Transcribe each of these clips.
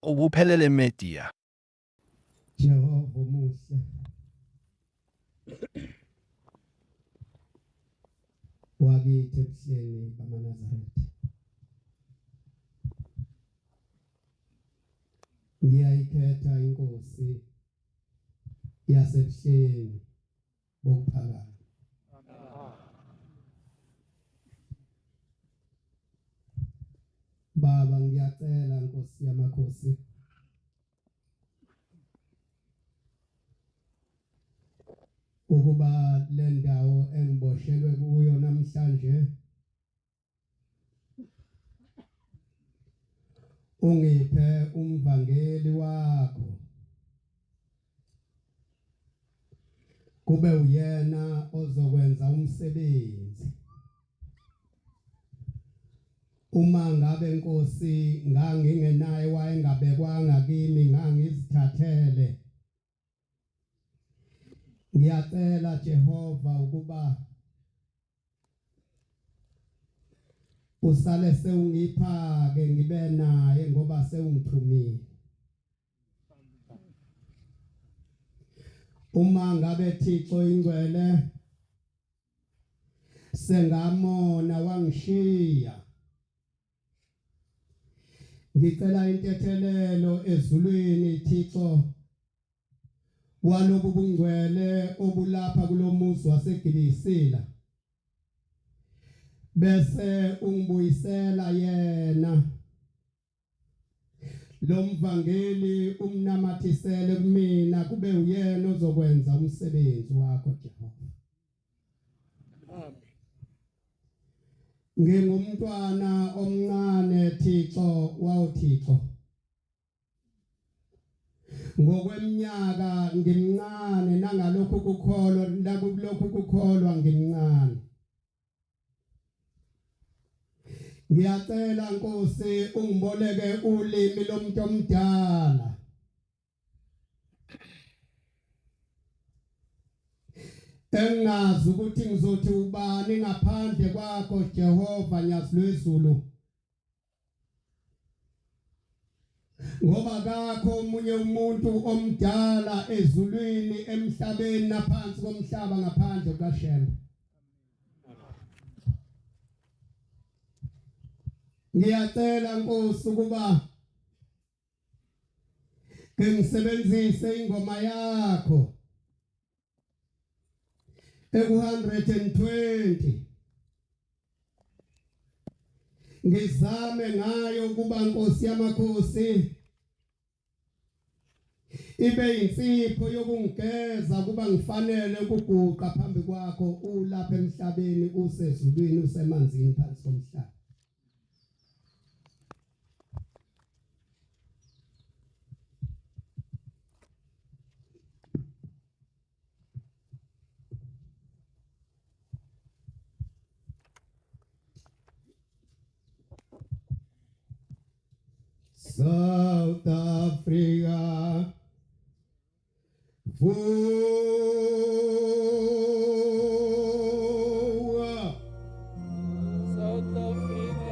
ubuphelele media. Jehova umuhle. Wakithi ebuhleni bamaNazaretha. Ngiyayikhetha inkosi yasebuhleni bokuphakama. Baba ngiyacela Nkosi yamakhosi ukuba le ndawo engiboshelwe kuyo namhlanje ungiphe umvangeli wakho kube uyena ozokwenza umsebenzi uma ngabe Nkosi ngangingenaye wayengabekwanga kimi ngangizithathele ngiyacela Jehova ukuba usale sewungipha ke ngibe naye ngoba sewungithumile uma ngabe Thixo ingcwele sengamona wangishiya ngicela intethelelo ezulwini Thixo walobu bungcwele obulapha kulomuzi waseGibisila bese ungibuyisela yena lo mvangeli umnamathisele kumina kube uyena ozokwenza umsebenzi wakho Jehova. Amen. Ngingumntwana omncane Thixo wawuThixo ngokweminyaka ngimncane nangalokho ukukholwa nakulokho ukukholwa ngimncane ngiyacela Nkosi ungiboleke ulimi lomuntu omdala engazi ukuthi ngizothi ubani ngaphandle kwakho Jehova nyazi lwezulu ngoba kakho omunye umuntu omdala ezulwini emhlabeni naphansi komhlaba ngaphandle kukaShembe. Ngiyacela Nkosi ukuba ngisebenzise ingoma yakho eku120 ngizame ngayo kuba Nkosi yamakhosi ibe insipho yokungigeza kuba ngifanele ukuguqa phambi kwakho ulapha emhlabeni usezulwini usemanzini phansi komhlaba. South Africa, South Africa,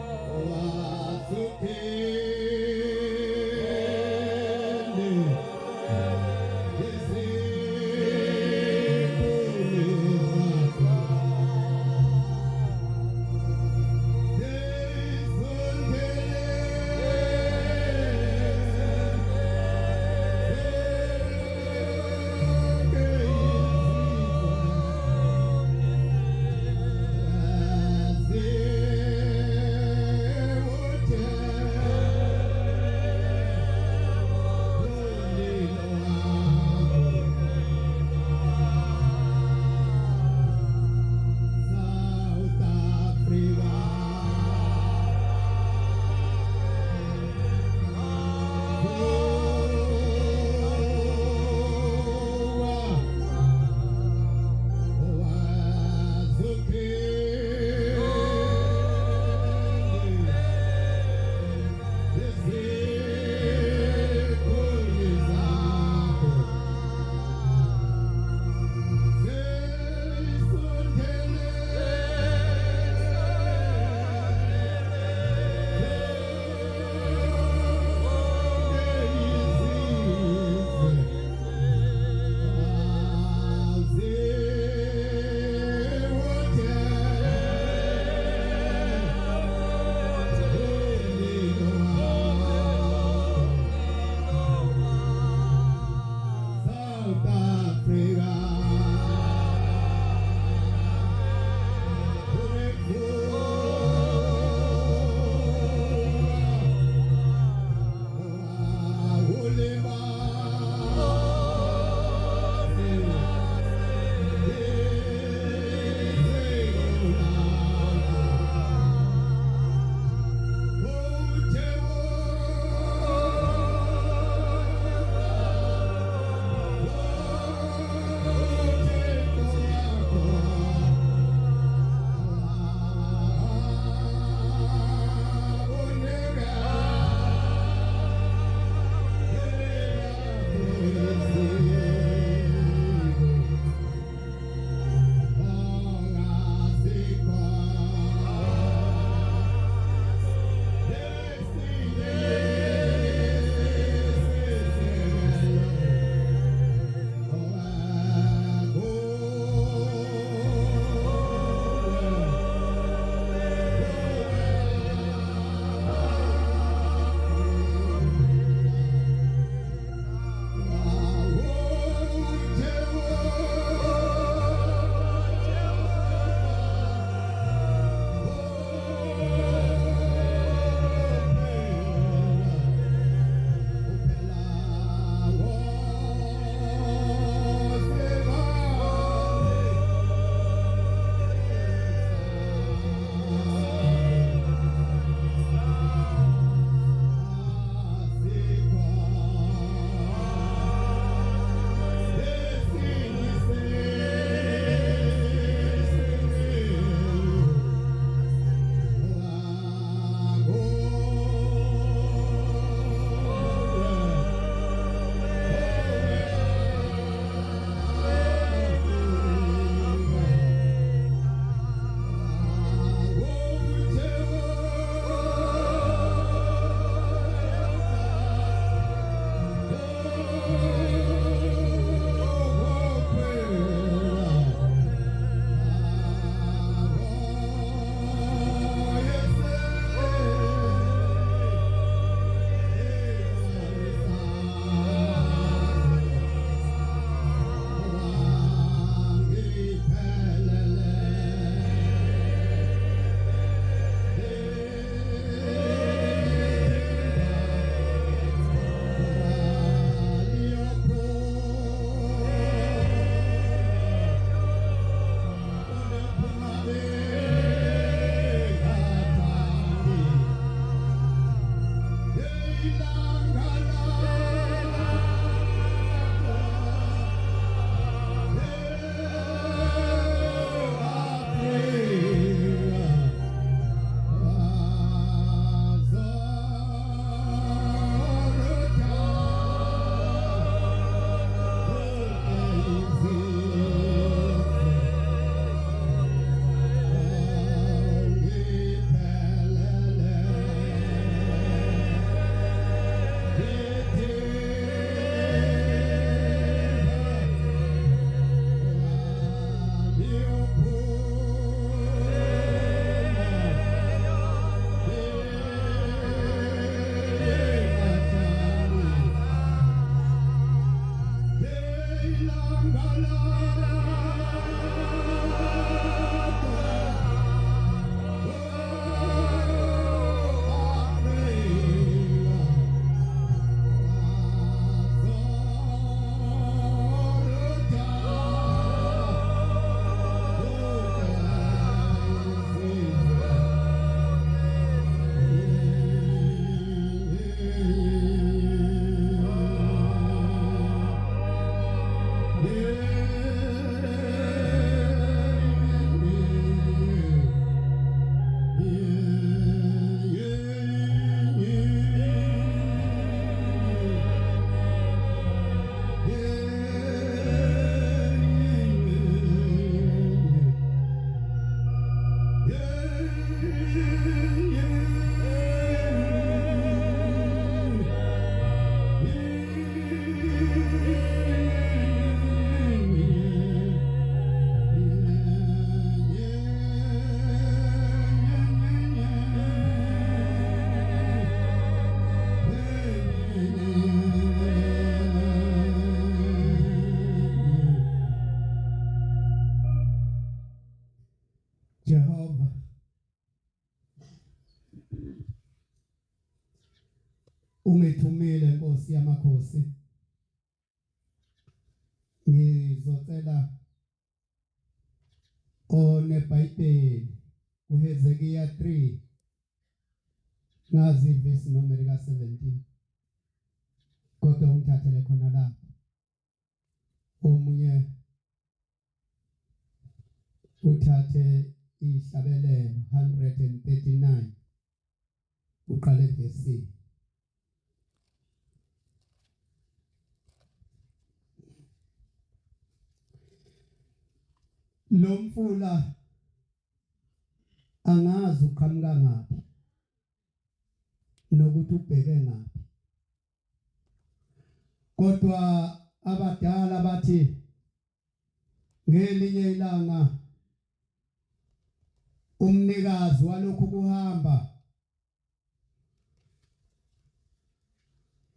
Jehova, ungithumile Nkosi yamakhosi, ngizocela neBhayibheli uHezekiya 3 ngazi verse number ka 17 kodwa ungithathele khona lapha omunye uthathe ihlabelelo 139 uqale verse lo mfula angazi uqhamuka ngaphi nokuthi ubheke ngaphi kodwa abadala bathi ngelinye ilanga umnikazi walokhu kuhamba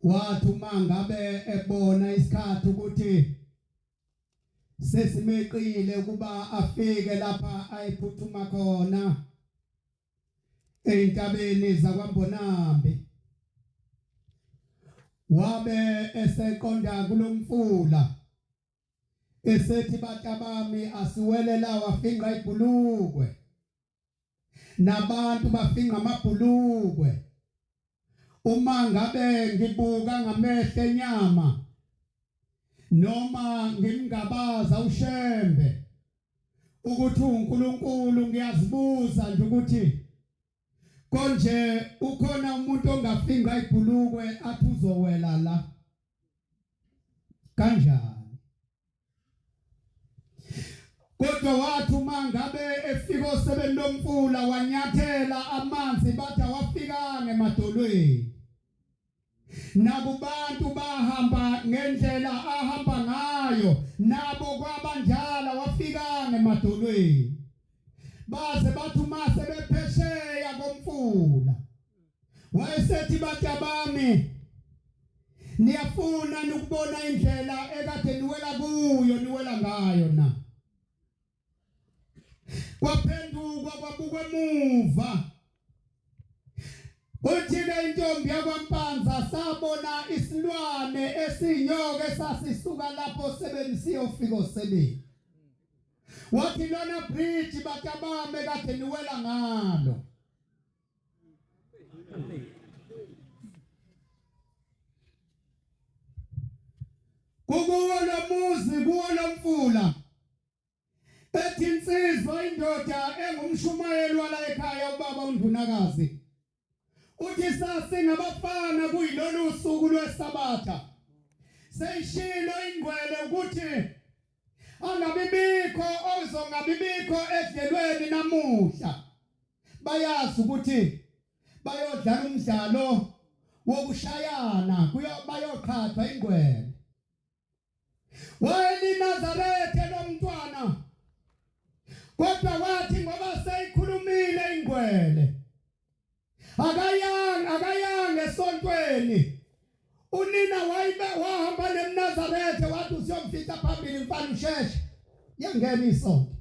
wathi mangabe ebona isikhathi ukuthi sesimeqile kuba afike lapha ayiphuthuma khona eintabeni zakwaMbonambi wabe eseqonda kulomfula esethi batabami asiwele la wafinqa ibhulukwe nabantu bafinqa amabhulukwe uma ngabe ngibuka ngamehlo enyama noma ngimgabaza ushembe ukuthi uNkulunkulu ngiyazibuza nje ukuthi konje ukhona umuntu ongafinqa ibhulukwe athi uzowela la kanjani kodwa wathi mangabe efika osebeni lomfula wanyathela amanzi bathi awafika emadolweni nakubantu bahamba ngendlela ahamba ngayo nabo kwabanjala wafika emadolweni baze bathi mase bephesheya komfula wayesethi batabami niyafuna ukubona indlela ekade niwela kuyo niwela ngayo na kwaphenduka kwabuka emuva uthike intombi yakwaMpanza sabona isilwane esinyoka esasisuka lapho sebenzisiyofika osebeni wathi lona bridge batabame kade niwela ngalo kuwo lomfula ethi insizwa indoda engumshumayeli wala ekhaya ubaba uNdunakazi uthi sasingabafana kuyilolu suku lwesabatha seyishilo ingcwele ukuthi angabibikho ozongabibikho edlelweni namuhla bayazi ukuthi bayodlala umdlalo wokushayana bayoqhathwa ingcwele wayeli Nazareth lomntwana kodwa wathi ngoba seyikhulumile ingcwele akayange esontweni unina wahamba neMnazarethe wathi usiyomfika phambili mfana usheshe yangena isonto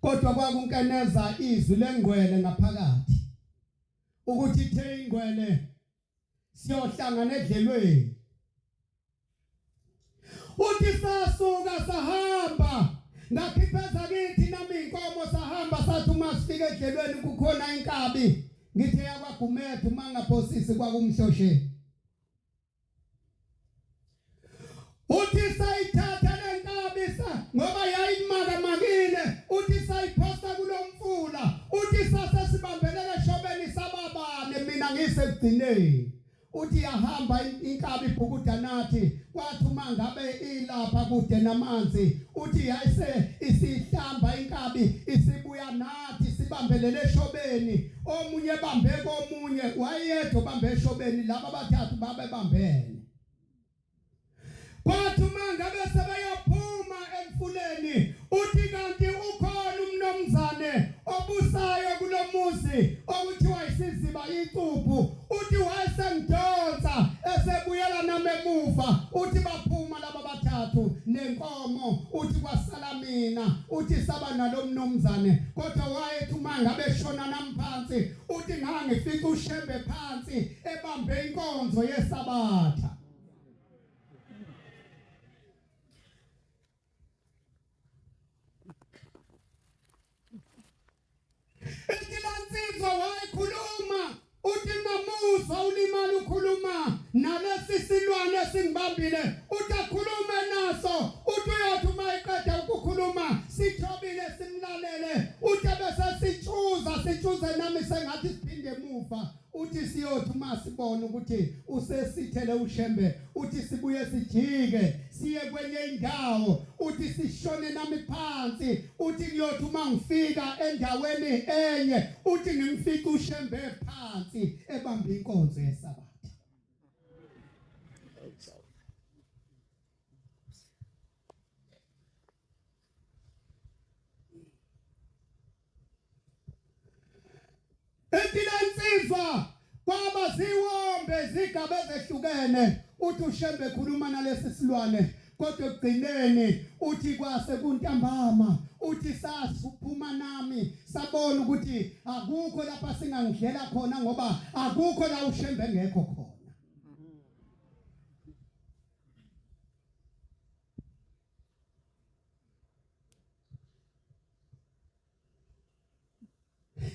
kodwa kwakunkeneza izwi lengcwele ngaphakathi ukuthi ithe ingcwele siyohlangana edlelweni uthi sasuka sahamba ngakhipheza kithi nami inkomo sahamba sathi uma sifika edlelweni kukhona inkabi ngithe yakwaGumethu mangaphosisi kwakumhlosheni uthi sayithatha lenkabi ngoba yayimakamakile uthi sayiphosa kulomfula uthi sase sibambelele shobeni sababane mina ngisekugcineni uthi yahamba inkabi ibhukuda nathi kwathi uma ngabe ilapha kude namanzi uthi yayise isihlamba inkabi isibuya nathi sibambelele eshobeni omunye bambe komunye wayedwa bambe eshobeni laba bathathu babe bambene kwathi uma ngabe sebeyophuma emfuleni uthi kanti ukhona umnomzane obusayo kulomuzi okuthiwa isiziba icuphu uthi wayesengidonsa esebuyela nami emuva uthi baphuma laba bathathu nenkomo uthi kwasala mina uthi saba nalomnomzane kodwa wayethi uma ngabe shona namphansi uthi ngangifika ushembe phansi ebambe inkonzo yesabatha Ikilansizwa wayikhuluma uthi namuzwa ulimali ukhuluma nalesi silwane singibambile uthi akhulume naso uthi uyathi uma eqeda ukukhuluma sithobile simlalele uthi bese sichuze nami sengathi siphinde emuva uthi siyothi uma sibona ukuthi usesithele ushembe uthi sibuye sijike siye kwenye indawo uthi sishone nami phansi uthi kuyothi uma ngifika endaweni enye uthi ngimfika ushembe phansi ebamba inkonzo yesabatha Etilansizwa kwaba ziwombe zigaba ezehlukene uthi ushembe ekhuluma nalesi silwane kodwa ekugcineni uthi kwase kuntambama uthi sasiphuma nami sabona ukuthi akukho lapha singangidlela khona ngoba akukho la ushembe ngekho khona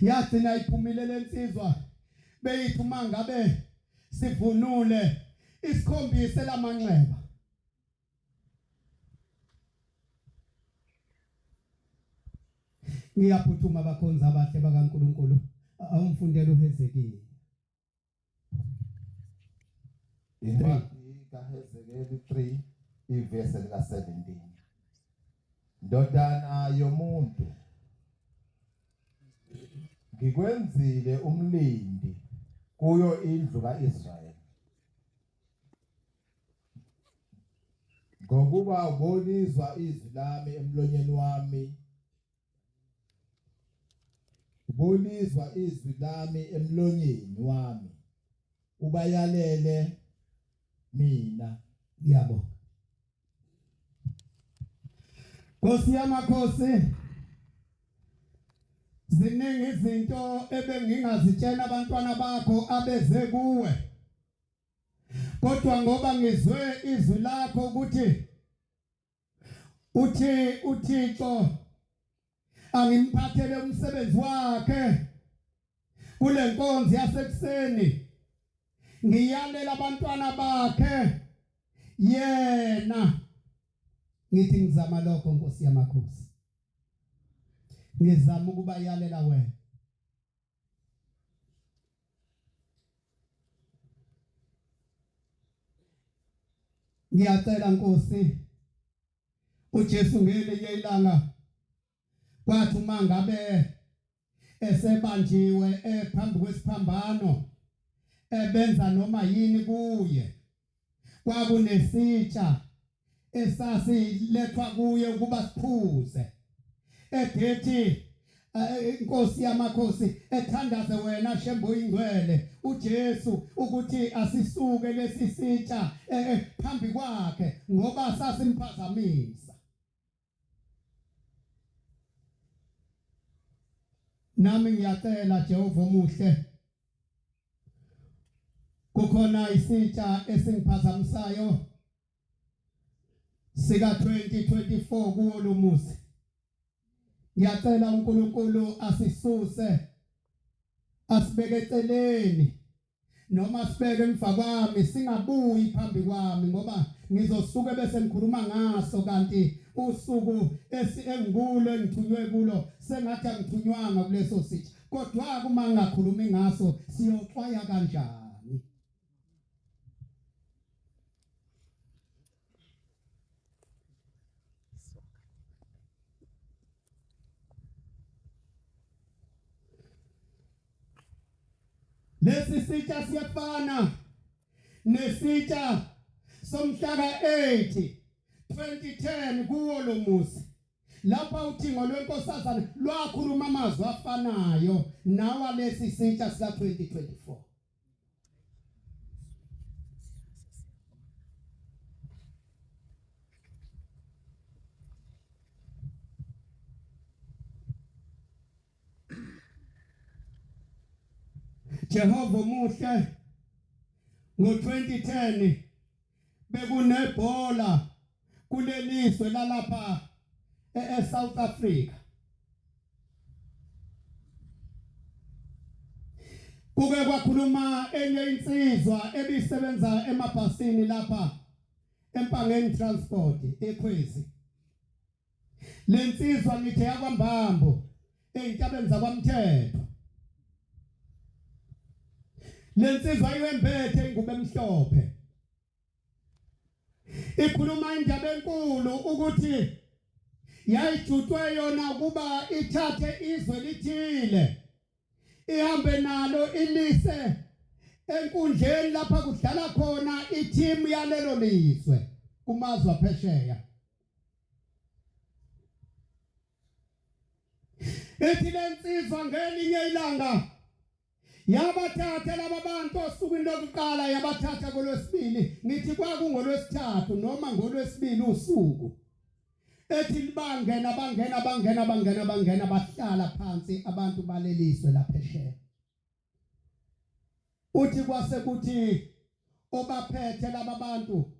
yathi nayiphumile lensizwa beyithi uma ngabe sivunule isikhombise lamanxeba ngiyaphuthuma abakhonza abahle bakaNkuluNkulu awumfundele uHezekile incwadi kaHezekeli 3 ivesi lika 17 ndodana yomuntu ngikwenzile umlindi kuyo indlu kaIsrayeli ngokuba ubonizwa izwi lami emlonyeni wami ubonizwa izwi lami emlonyeni wami ubayalele mina yabo Nkosi yamakhosi ziningi izinto ebengingazitshela abantwana bakho abeze kuwe kodwa ngoba ngizwe izwi lakho ukuthi uThixo angimphathele umsebenzi wakhe kule nkonzo yasekuseni ngiyalela abantwana bakhe yena ngithi ngizama lokho Nkosi yamakhosi ngizama ukuba yalela wena ngiyacela Nkosi uJesu ngelinye ilanga kwathi uma ngabe esebanjiwe phambi kwesiphambano ebenza noma yini kuye kwakunesitsha esasilethwa kuye ukuba siphuze edethi Nkosi yamakhosi ethandaze wena Shembo ingcwele uJesu ukuthi asisuke lesisitsha phambi kwakhe ngoba sasimphazamisa nami ngiyacela Jehova omuhle kukhona isitsha esingiphazamisayo sika 2024 kuwo lo muzi ngiyacela uNkulunkulu asisuse asibeke eceleni noma sibeke emva kwami singabuyi phambi kwami ngoba ngizosuka bese ngikhuluma ngaso kanti usuku engikulo engithunywe kulo sengathi angithunywanga kuleso sitsha kodwa kuma ngakhulumi ngaso siyoxwaya kanjani lesi sitsha siyafana nesitsha somhlaka 8 2010 kuwo lo muzi lapha uthingo lwenkosazana lwakhuluma amazwi afanayo nawa lesi sitsha sika 2024 Jehova muhle ngo2010 bekunebhola kuleliswe lalapha eSouth Africa kuke kwakhuluma enye insizwa ebisebenza emabhasini lapha eMpangeni Transport eKwezi lensizwa ngithe yakwambambo eintabeni zakwamthetho lensizwa iwembethe ingubo emhlophe ikhuluma indaba enkulu ukuthi yayijutwe yona kuba ithathe izwe lithile ihambe nalo ilise enkundleni lapha kudlala khona i-team yalelo lizwe kumazwe aphesheya ethi lensizwa ngelinye ilanga yabathatha laba bantu osukwini lokuqala yabathatha kolwesibili ngithi kwakungolwesithathu noma ngolwesibili usuku ethi bangena bahlala phansi abantu baleliswe laphesheya uthi kwase kuthi obaphethe laba bantu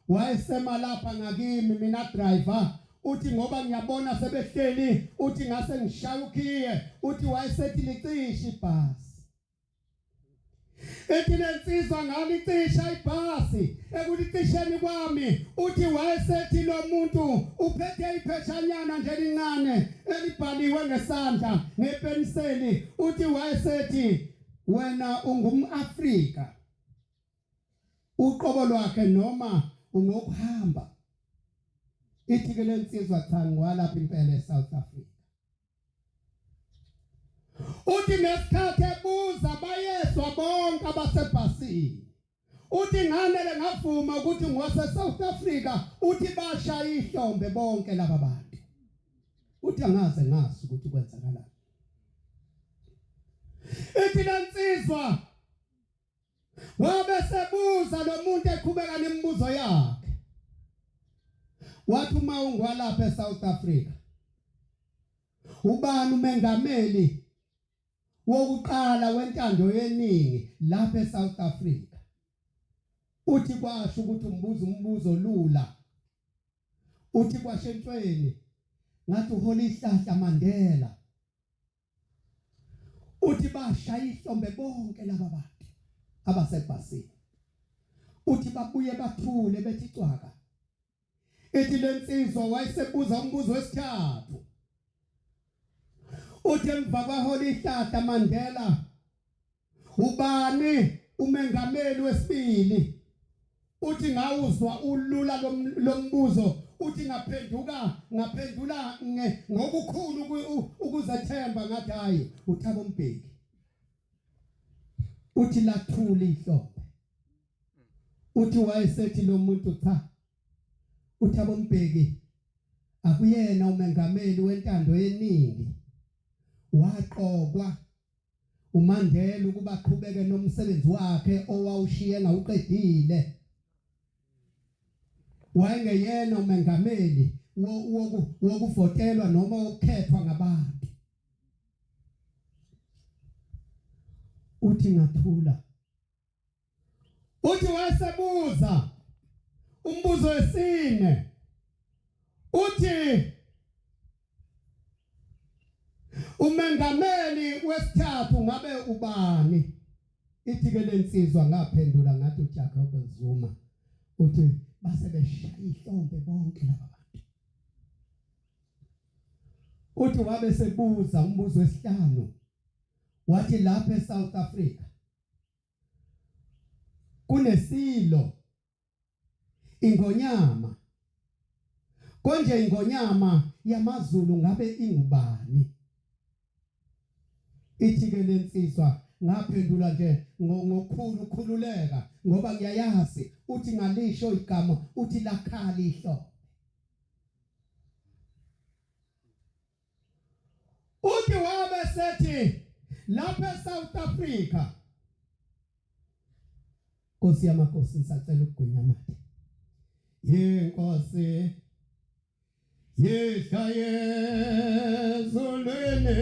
wayesema lapha ngakimi mina driver uthi ngoba ngiyabona sebehleli uthi ngase ngishaya ukhiye uthi wayesethi licishe ibhasi ethi lensizwa ngalicisha ibhasi ekulitisheni kwami uthi wayesethi lo muntu uphethe ipheshanyana nje lincane elibhaliwe ngesandla ngepenseli uthi wayesethi wena ungumAfrika uqobo lwakhe noma ungokuhamba ithi ke lensizwa cha ngwalapha impela eSouth Africa uthi nesikhathi ebuza bayezwa bonke abasebhasini uthi nganele ngavuma ukuthi ngwase South Africa uthi bashaya ihlombe bonke laba bantu uthi angaze ngazi ukuthi kwenzakalani ethi lensizwa wabe sebuza lo muntu eqhubeka nemibuzo yakhe wathi uma ungwalapha eSouth Africa ubani umengameli wokuqala wentando yeningi lapha eSouth Africa uthi kwasho ukuthi umbuzo lula uthi kwashentweni ngathi uHolihlahla Mandela uthi bashaya ihlombe bonke laba bantu abasebhasini uthi babuye bathule bethi cwaka ethi lensizwa wayesebuza umbuzo wesithathu uthi emva kwahola ihlahla Mandela ubani umengameli wesibili uthi ngawuzwa ulula lombuzo uthi ngaphendula ngokukhulu ukuzethemba ngathi hayi uThabo Mbeki uthi lathula ihlombe uthi wayesethi lo muntu cha uThabo Mbeki akuyena umengameli wentando yeningi waqokwa uMandela ukuba aqhubeke nomsebenzi wakhe owawushiye ngawuqedile wayengeyena umengameli wokuvotelwa noma ukukhethwa ngabantu uthi ngathula uthi wayesebuza umbuzo wesine uthi umengameli wesithathu ngabe ubani ithi ke lensizwa ngaphendula ngathi uJacob Zuma uthi base beshaya ihlombe bonke laba bantu uthi wabe sebuza umbuzo wesihlanu wathi lapha eSouth Africa kunesilo ingonyama konje ingonyama yamaZulu ngabe ingubani ithi ke lensizwa ngaphendula nje ngokukhululeka ngoba ngiyayazi uthi ngalisho igama uthi lakhala ihlo uthi wabe sethi lapha eSouth Africa Nkosi yamakhosi ngisacela ukugwinya manje yenkosi yeshayezulwini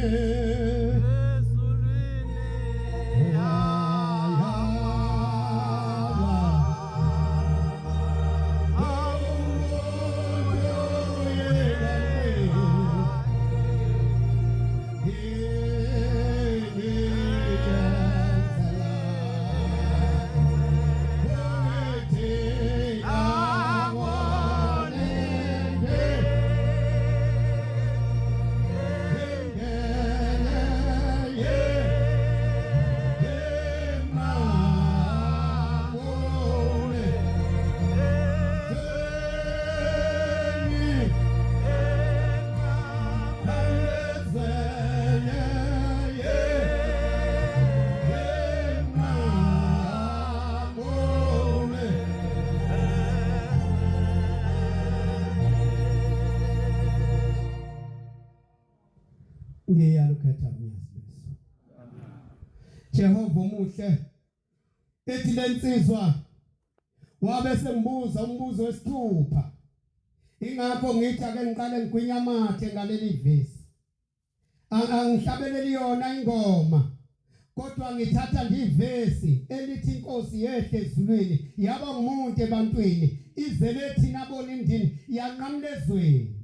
ngiyalukhetha umyalezo Jehova umuhle ethi lensizwa wabe sengibuza umbuzo wesithupha ingakho ngithi ake ngiqale ngigwinya amathe ngaleli vesi angihlabeleli yona ingoma kodwa ngithatha ngivesi elithi inkosi yehle ezulwini yaba ngumuntu ebantwini izelethi nabona indini yanqamlezweni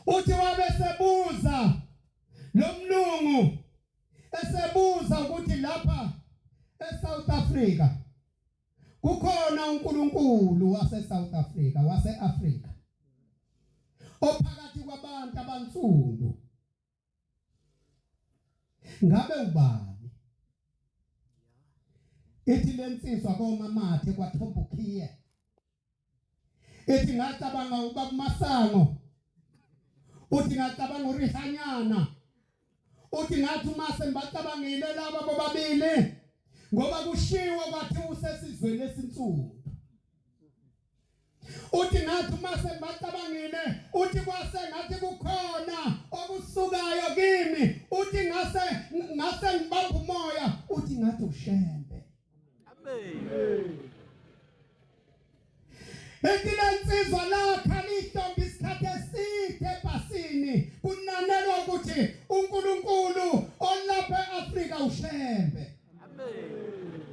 uthi wabe sebuza lomlungu esebuza ukuthi lapha eSouth Africa kukhona uNkulunkulu waseSouth Africa waseAfrika ophakathi kwabantu abansundu ngabe ubani ithi lensizwa komamathe kwaThobukhiye ithi ngacabanga ubaba Masango uthi ngacabanga uRihanyana uthi ngathi mase ngibacabangile laba bobabili ngoba kushiwo kwathi usesizweni esinsundu uthi ngathi mase ngibacabangile uthi kwase ngathi kukhona okusukayo kimi uthi ngase ngibamba umoya uthi ngathi ushembe amen Ekilansizwa lakha lihlombe isikhathi eside ebhasini kunanelwa ukuthi uNkulunkulu olapha eAfrika ushembe amen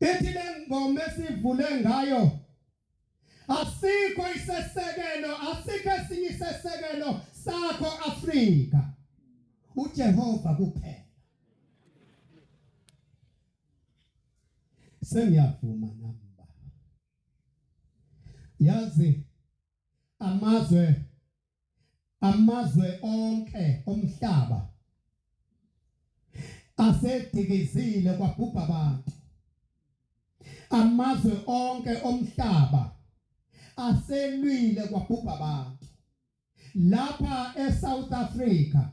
ethi lengoma esivule ngayo asikho isesekelo asikho esinye isesekelo sakho Afrika uJehova kuphela. Sengiyavuma namba. Yazi amazwe onke omhlaba asedikizile kwabhubha abantu. Amazwe onke omhlaba aselwile kwabhubha abantu. Lapha eSouth Africa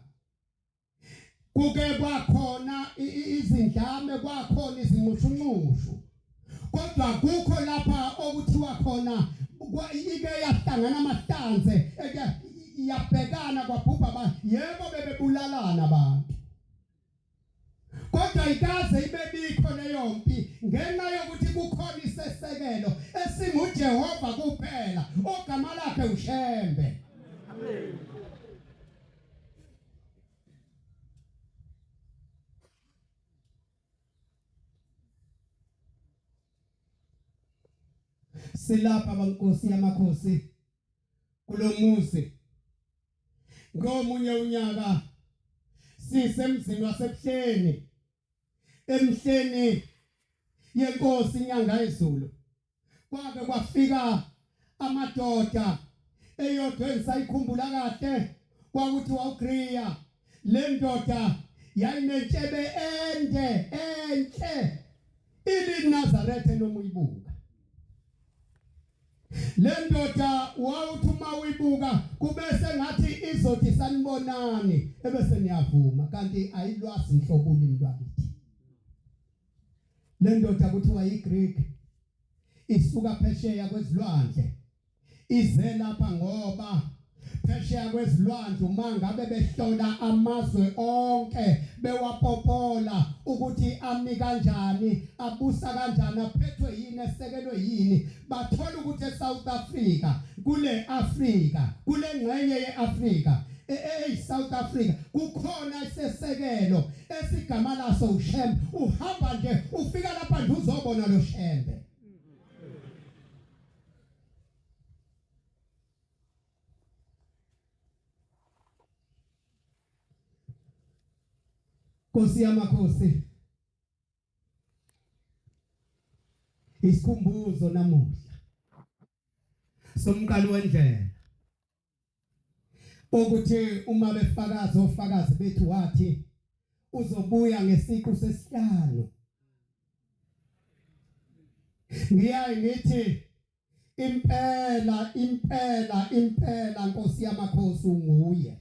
kuke kwakhona izindlame, kwakhona izinqushunqushu, kodwa kukho lapha okuthiwa khona ike yahlangana amahlanze eke yabhekana kwabhubha abantu. Yebo bebebulalana abantu, kodwa ikaze ibebikho leyo mpi ngenxa yokuthi kukhona isesekelo esinguJehova kuphela ogama lakhe uShembe. Amen. Silapha bankosi yamakhosi kulomuzi ngomunye unyaka sisemzini wasebuhleni emhleni yenkosi inyanga yezulu. Kwake kwafika amadoda eyodwa engisayikhumbula kahle kwakuthi wawugriya. Le ndoda yayinentshebe enhle iLinazaretha noma uyibuka. Le ndoda wawuthi uma uyibuka kube sengathi izothi sanibonani ebese niyavuma, kanti ayilwazi inhlobo ulimi lwakithi. Le ndoda kuthiwa yiGreek, isuka phesheya kwezilwandle ize lapha ngoba phesheya kwezilwandle uma ngabe behlola amazwe onke bewapopola ukuthi ami kanjani, abusa kanjani, aphethwe yini, esekelwe yini, bathola ukuthi eSouth Africa, kule Africa, kule ngxenye yeAfrica South Africa kukhona isesekelo esigama laso uShembe. Uhamba nje ufika lapha nje uzobona lo Shembe. Nkosi yamakhosi, isikhumbuzo namuhla somqalo wendlela ukuthi uma befakaza ofakazi bethu wathi uzobuya ngesiqu sesihlanu. Ngiyaye ngithi impela Nkosi yamakhosi unguye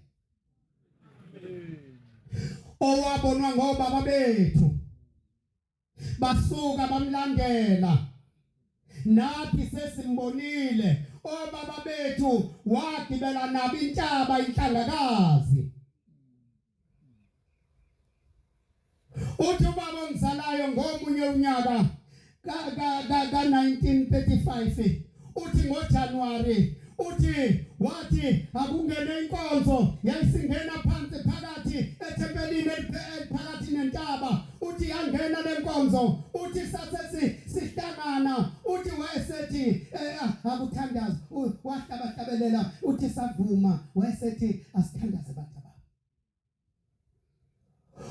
owabonwa ngobaba bethu basuka bamlandela, nathi sesimbonile obaba bethu wagibela nabo intaba inhlangakazi. Uthi ubaba ongizalayo ngomunye unyaka ka 1935 uthi ngoJanuary uthi wathi akungene inkonzo yayisingena phansi phakathi ethempelini phakathi nentaba. Uthi yangena lenkonzo uthi sathe sihlangana uthi wayesethi akuthandaza wahlabahlabelela uthi savuma wayesethi asithandaze bataba.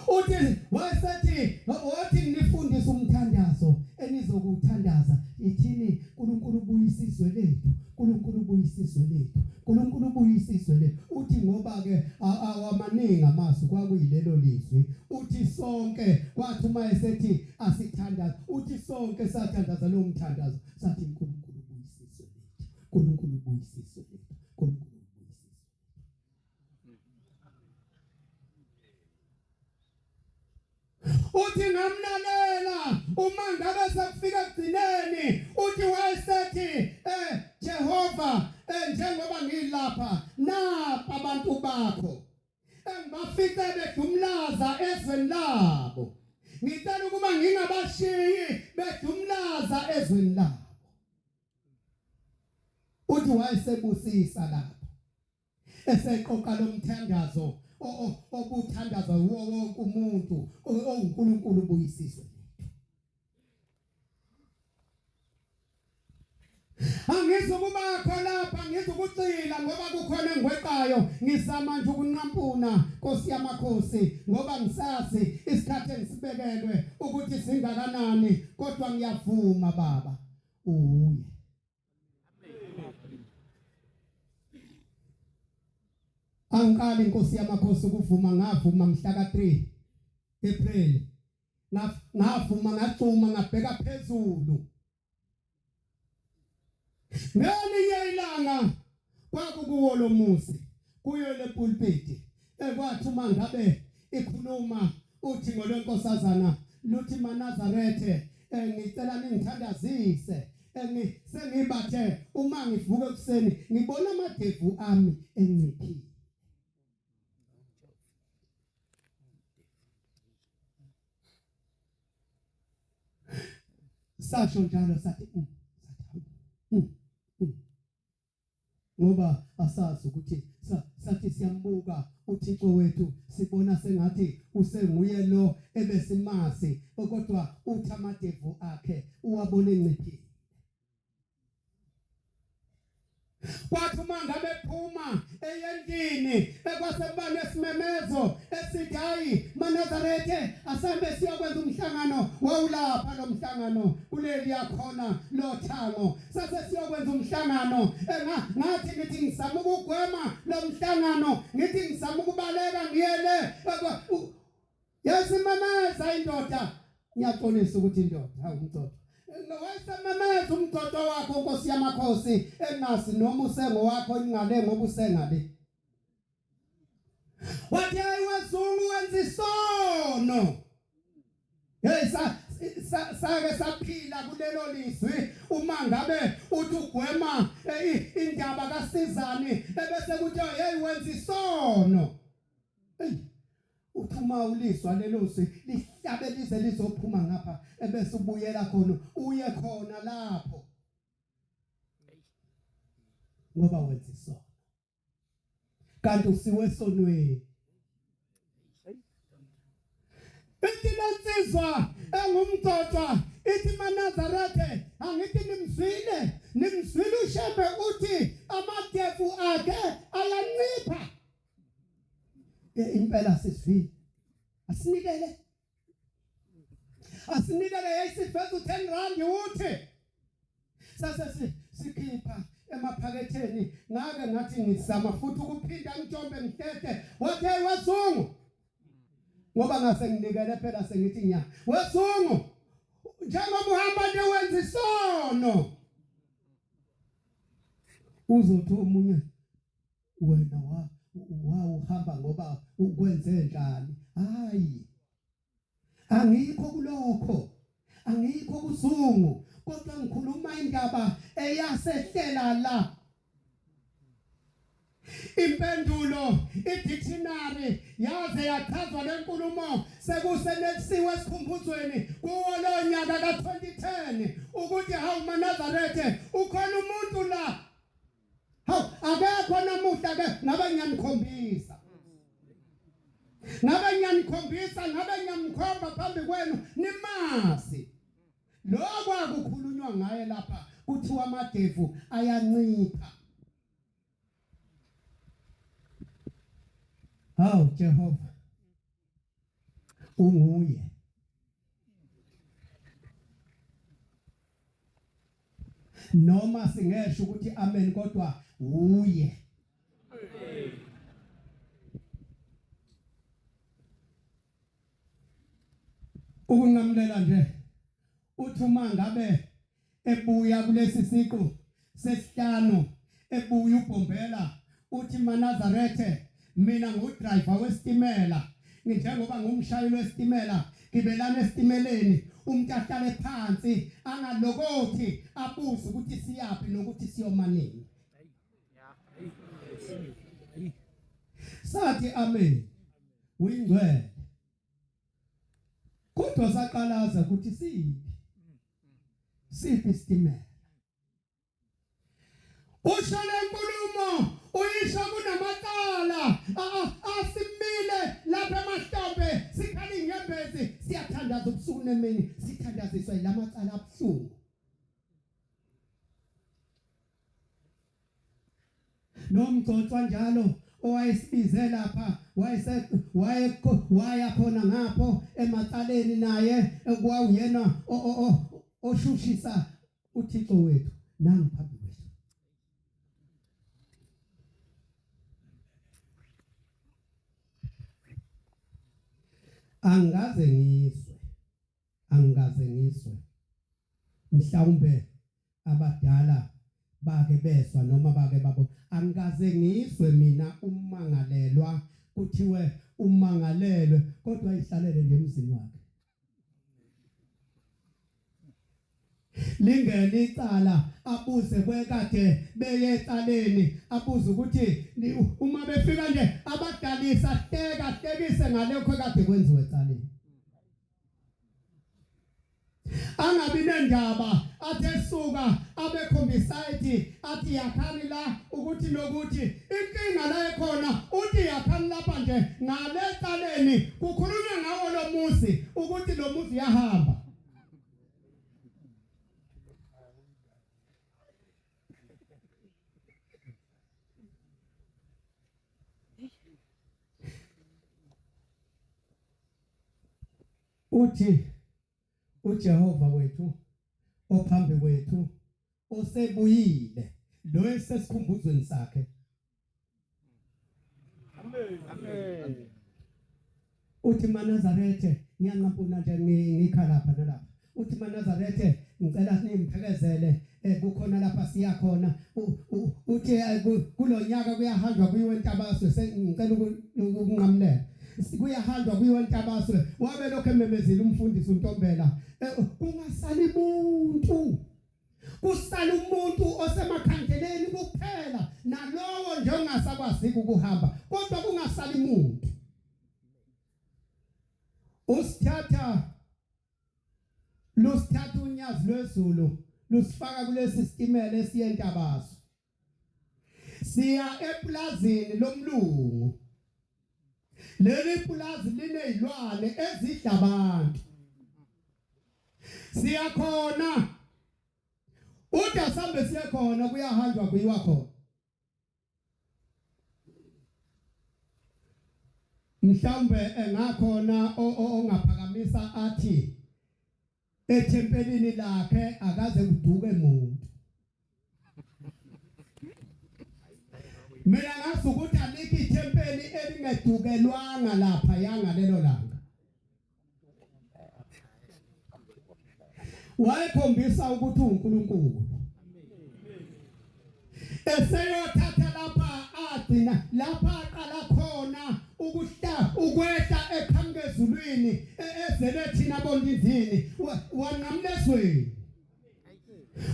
Uthi wayesethi nifundise umthandazo enizokuthandaza ithini uNkulunkulu buyisizwe lethu, uNkulunkulu buyisizwe lethu, uNkulunkulu buyisizwe lethu. Uthi ngoba ke awamaningi amazwi kwakuyilelo lizwi. Uthi sonke kwathi uma esethi asithandaza uthi sonke sathandaza lo mthandazo sathi uNkulunkulu buyisizwe lethu, uNkulunkulu buyisizwe lethu, uNkulunkulu buyisizwe. Uthi ngamlalela uma ngabe sekufika ekugcineni uthi wayesethi Jehova njengoba ngilapha napa abantu bakho engibafice bedumlaza ezweni labo, ngicela ukuba ngingabashiyi bedumlaza ezweni labo. Uthi wayesebusisa lapho eseqoqa lomthandazo obuthandaza wonke umuntu uNkulunkulu buyisizwe lethu. Angizukuba khona lapha ngizukucila ngoba kukhona engweqa elandelayo ngizama nje ukunqampuna Nkosi yamakhosi ngoba ngisazi isikhathi engisibekelwe ukuthi singakanani kodwa ngiyavuma baba uye Angikali Nkosi yamakhosi ukuvuma ngavuma mhla ka3 April ngavuma ngacuma ngabheka phezulu ngelinye ilanga kwakukuwo lo musi kuyo le pulpit ekwathi uma ngabe ikhuluma uthi ngolwenkosazana luthi maNazarethe ngicela ningithandazise sengibathe uma ngivuka ekseni ngibona amadevu ami enciphile sasho njalo sathi ngoba asazi ukuthi sathi siyambuka uThixo wethu sibona sengathi usenguye lo ebesimazi kodwa uthi amadevu akhe uwabone enciphile kwathi uma ngabe phuma eyendlini ekwasebane esimemezo esithi hayi maNazarethe asambe siyokwenza umhlangano wawulapha lo mhlangano kuleli yakhona lo thango sase siyokwenza umhlangano ngathi ngithi ngizama ukugwema lo mhlangano ngithi ngizama ukubaleka ngiyele yasimamaza indoda ngiyaxolisa ukuthi indoda hawu umdoda Wayesememeza umgcodo wakho Nkosi yamakhosi engasi noma usengo wakho ingale ngoba usengale wathi ayiwezungu wenza isono hey sake saphila kulelo lizwi uma ngabe uthi ugwema indaba kaSizani ebese kuthi hey wenza isono uthuma uliswa lelo lihlabe lize lizophuma ngapha ebese ubuyela khona uye khona lapho ngoba wenza isono kanti usiwe sonweni ithi lensizwa engumgcotshwa ithi maNazarethe angithi nimzwile ushembe uthi amadevu akhe ayancipha impela sisivile asinikele yesifeza u10 uthi sase sikhipha emaphaketheni ngake ngathi ngizama futhi ukuphinda ngijombe ngithethe wathi wezungu ngoba ngase nginikele phela sengithi nya wezungu njengoba uhamba nje wenza isono uzothi omunye wena uhamba ngoba ukwenze njani hayi angikho kulokho angikho kuzungu kodwa ngikhuluma indaba eyasehlela la impendulo i-dictionary yaze yachazwa lenkulumo sekusenelisiwe esikhumbuzweni kuwo lo nyaka ka2010 ukuthi hawu maNazarethe ukhona umuntu la hawu akekho namuhla ke ngabe ngiyanikhombisa ngabe ngiyamkhomba phambi kwenu nimazi lokho akukhulunywa ngaye lapha kuthiwa amadevu ayancipha hawu Jehova unguye noma singesho ukuthi amen kodwa uye ukunqamulela nje uthuma ngabe ebuya kulesi siqu sesihlanu ebuya uBhombela uthi maNazarethe mina ngudriver wesitimela njengoba ngumshayeli wesitimela gibelana esitimeleni umuntu ahlale phansi angalokothi abuze ukuthi siyapi nokuthi siyomanini sathi amen uyingcwele kodwa saqalaza ukuthi siphi isitimela ushale inkulumo uyisho kunamacala asimile lapha emahlombe sikhali inyembezi siyathandaza ubusuku nemini sithandaziswa yilamacala abuhlungu nomgcotshwa njalo owayesibize lapha waya khona ngapho ematsaleni naye kwawuyena oshushisa uThixo wethu nami phambi kwethu. Angikaze ngiswe mhlawumbe abadala bake beswa noma bake babo angikaze ngiswe mina umangalelwa kuthiwe umangalelwe kodwa ihlalele ngemzini wakhe. Lingene icala abuze kwekade beye ecaleni abuze ukuthi uma befika nje abadalisa hlekise ngalekho kade kwenziwe ecaleni. Angabi nendaba athe suka abekhombisayiti athi yakhani la ukuthi nokuthi inkinga la ekhona uthi yakhani lapha nje ngale ecaleni kukhulunywa ngawo lo muzi ukuthi lo muzi yahamba. Uthi uJehova wethu ophambi kwethu osebuyile lo esesikhumbuzweni sakhe. Amen. Uthi maNazarethe ngiyanqampuna nje ngikhala lapha nalapha. Uthi maNazarethe ngicela nimphelekezele kukhona lapha siya khona. Uthi kulonyaka kuyahanjwa kuyiwe eNtabaswe sengicela ukunqamlela. Kuyahanjwa kuyiwe eNtabaswe wabe lokho ememezile umfundisi uNtombela kungasali umuntu kusala umuntu osemakhangeleni kuphela nalowo nje ongasakwazi ukuhamba kodwa kungasali umuntu. Usithatha unyazi lwezulu lusifaka kulesi sitimela esiye eNtabaswe siya eplazini lomlungu. Leli pulazi linezilwane ezidla abantu. Siyakhona uthi sambe siyakhona kuyahanjwa kuyiwa khona. Mhlawumbe engakhona ongaphakamisa athi ethempelini lakhe akaze kuduke umuntu. Mina ngathi ukuthi alikho ithempeli elingedukelwanga lapha yanga lelo langa. Wayekhombisa ukuthi uNkulunkulu. Eseyothatha lapha agcina lapha aqala khona ukwehla eqhamuka ezulwini ezele thina bondizini wanqamlezweni.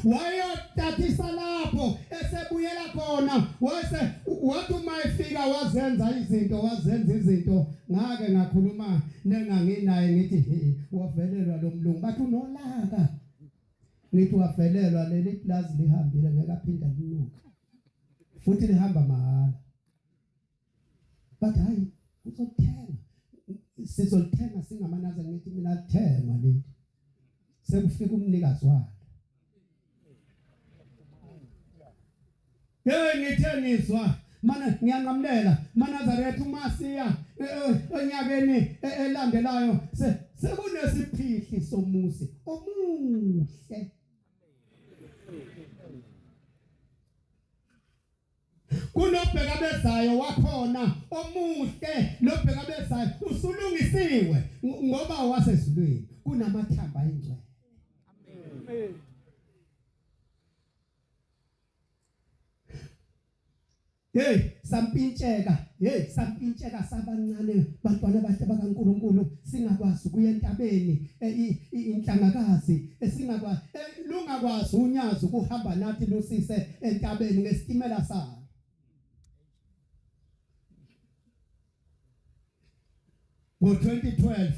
Wayotatisa lapho esebuyela khona wathi uma efika wazenza izinto ngake ngakhuluma nenganginaye ngithi wavelelwa lo mlungu bathi unolaka nithi wavelelwa leli plaza lihambile ngeke aphinda linuka futhi lihamba mahala bathi hayi uzothenga sizolithenga singamanaza ngithi mina lithenga lithi sekufika umnikazi wakhe. Ngithengiswa mana ngiyanqamlela maNazarethe uma siya onyakeni elandelayo sekunesiphihle somuzi omuhle. Kunobheka bezayo wakhona omuhle lobheka bezayo usulungisiwe ngoba wasezulwini kunamathamba ayingcwele. Amen. Sampintsheka sabancane bantwana bahle bakaNkulunkulu singakwazi ukuya entabeni inhlangakazi esingakwazi lungakwazi unyazi ukuhamba nathi lusise entabeni ngesitimela salo. Ngo-2012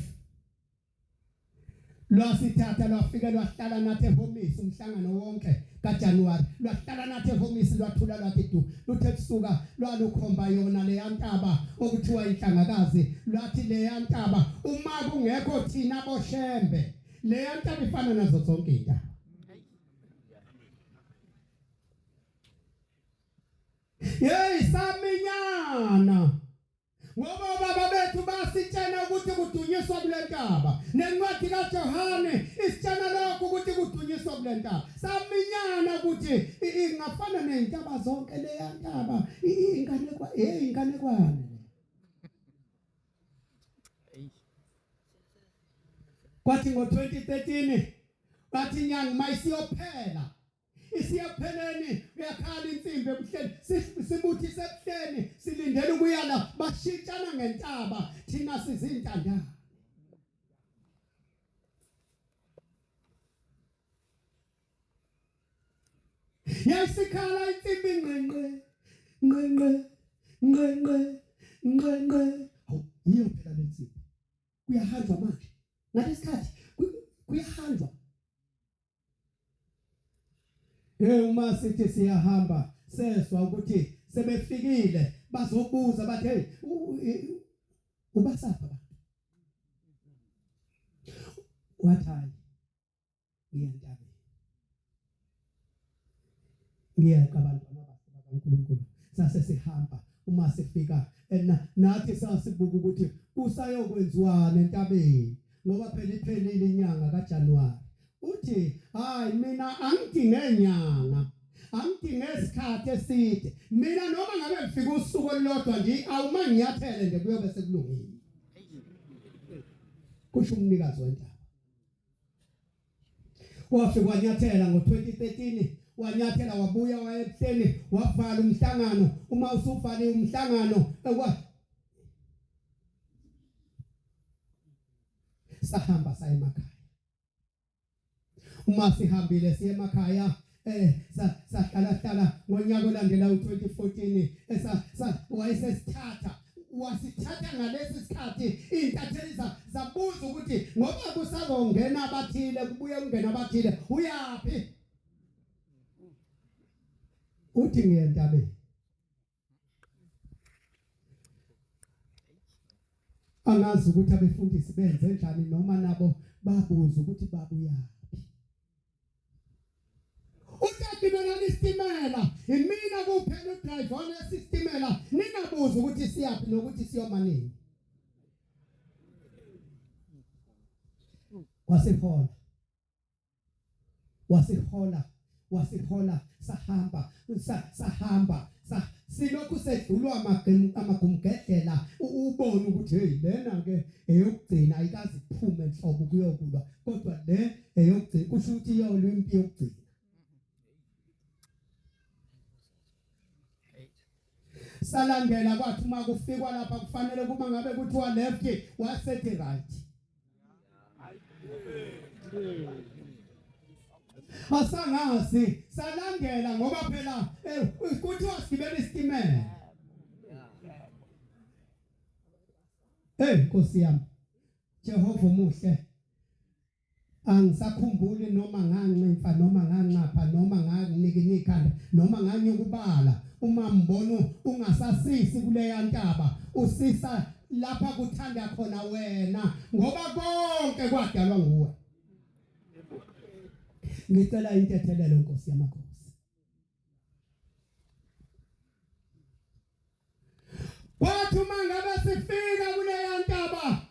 lwasithatha lwafika lwahlala nathi eHomisi umhlangano wonke kaJanuwari lwahlala nathi eHomisi lwathula lwathi luthe kusuka lwalukhomba yona le yantaba okuthiwa inhlangakazi lwathi le yantaba uma kungekho thina boshembe le yantaba ifana nazo zonke intaba. Saminyana saminyana ngoba baba bethu basitshena ukuthi kudunyiswa kule ntaba nencwadi kaJohane isitshena lokho ukuthi kudunyiswa kule ntaba saminyana ukuthi ingafana nezintaba zonke leya ntaba inganekwane kwathi ngo2013 bathi inyanga mayisiyophela isiyapheleni uyakhala insimbi ebuhleni sibuthise ebuhleni silindele ukuyala bashintshana ngentaba thina sizintandane yasikhala insimbi ngqenqe yiyo phela lensimbi kuyahanjwa manje ngathi isikhathi kuyahanjwa uma sithi siyahamba seswa ukuthi sebefikile bazobuza bathi hey ubasapha abantu wathayi ngiyaqabanga bakaNkulunkulu sase sihamba uma sifika nathi sasibuka ukuthi usayokwenziwana entabeni ngoba phela iphelile inyanga kaJanuwari uthi hayi mina angidinge inyanga angidinge isikhathi eside mina noma ngabe ngifika usuku olulodwa nje awuma ngiyathele nje kuyobe sekulungile kusho umnikazi wentaba wafika wanyathela ngo2013 wanyathela wabuya wayebuhleni wavala umhlangano uma usuvale umhlangano sahamba saya emakhaya uma sihambile siye emakhaya sahlala ngonyaka olandela u2014 wasithatha ngalesi sikhathi intatheli zabuza ukuthi ngoba kusazongena abathile kubuye ungena abathile uyapi uthi ngiyentabeni angazi ukuthi abefundisi benze njani noma nabo babuza ukuthi babuyaphi utagibela istimela imina kuphela udriver nesistimela ningabuza ukuthi siyaphi nokuthi siyomanini wasihola sahamba silokhu sedlulwa amagumgedlela ubone ukuthi hey lena ke eyokugcina ayikazi iphume enhlobo kuyokulwa kodwa le eyokugcina kusho ukuthi iyolwa impi yokugcina salandela kwathi uma kufikwa lapha kufanele kuba ngabe kuthiwa left wasethi right asangazi salandela ngoba phela kuthiwa sigibele isitimela Nkosi yami Jehova umuhle angisakhumbuli noma nganqimfa noma nganqapha noma nganginike ikhanda noma nganyukubala uma mbono ungasasisi kuleya ntaba usisa lapha kuthanda khona wena ngoba konke kwadalwa nguwe ngicela intethelelo Nkosi yamakhosi wathi mangabe sifika kuleya ntaba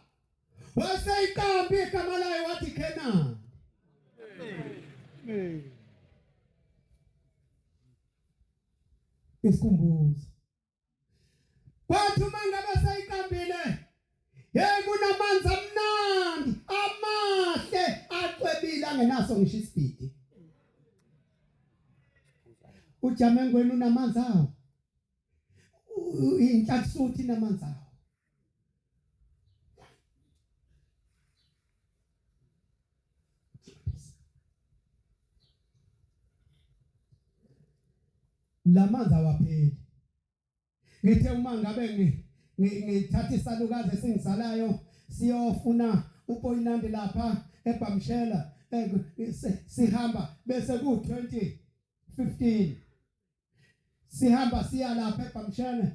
waseyiqambi igama layo wathi Kenani isikhumbuzo wathi mangabe seyiqambile kunamanzi amnandi amahle aqwebile angenaso ngisho isibhidi uJamengweni unamanzi awo inhlansuthi namanzi awo lamanzi awapheli ngithe uma ngabe ngithatha isalukazi esingisalayo siyofuna uPoyinandi lapha eBamshela sihamba bese ku2015 sihamba siya lapha eBamshela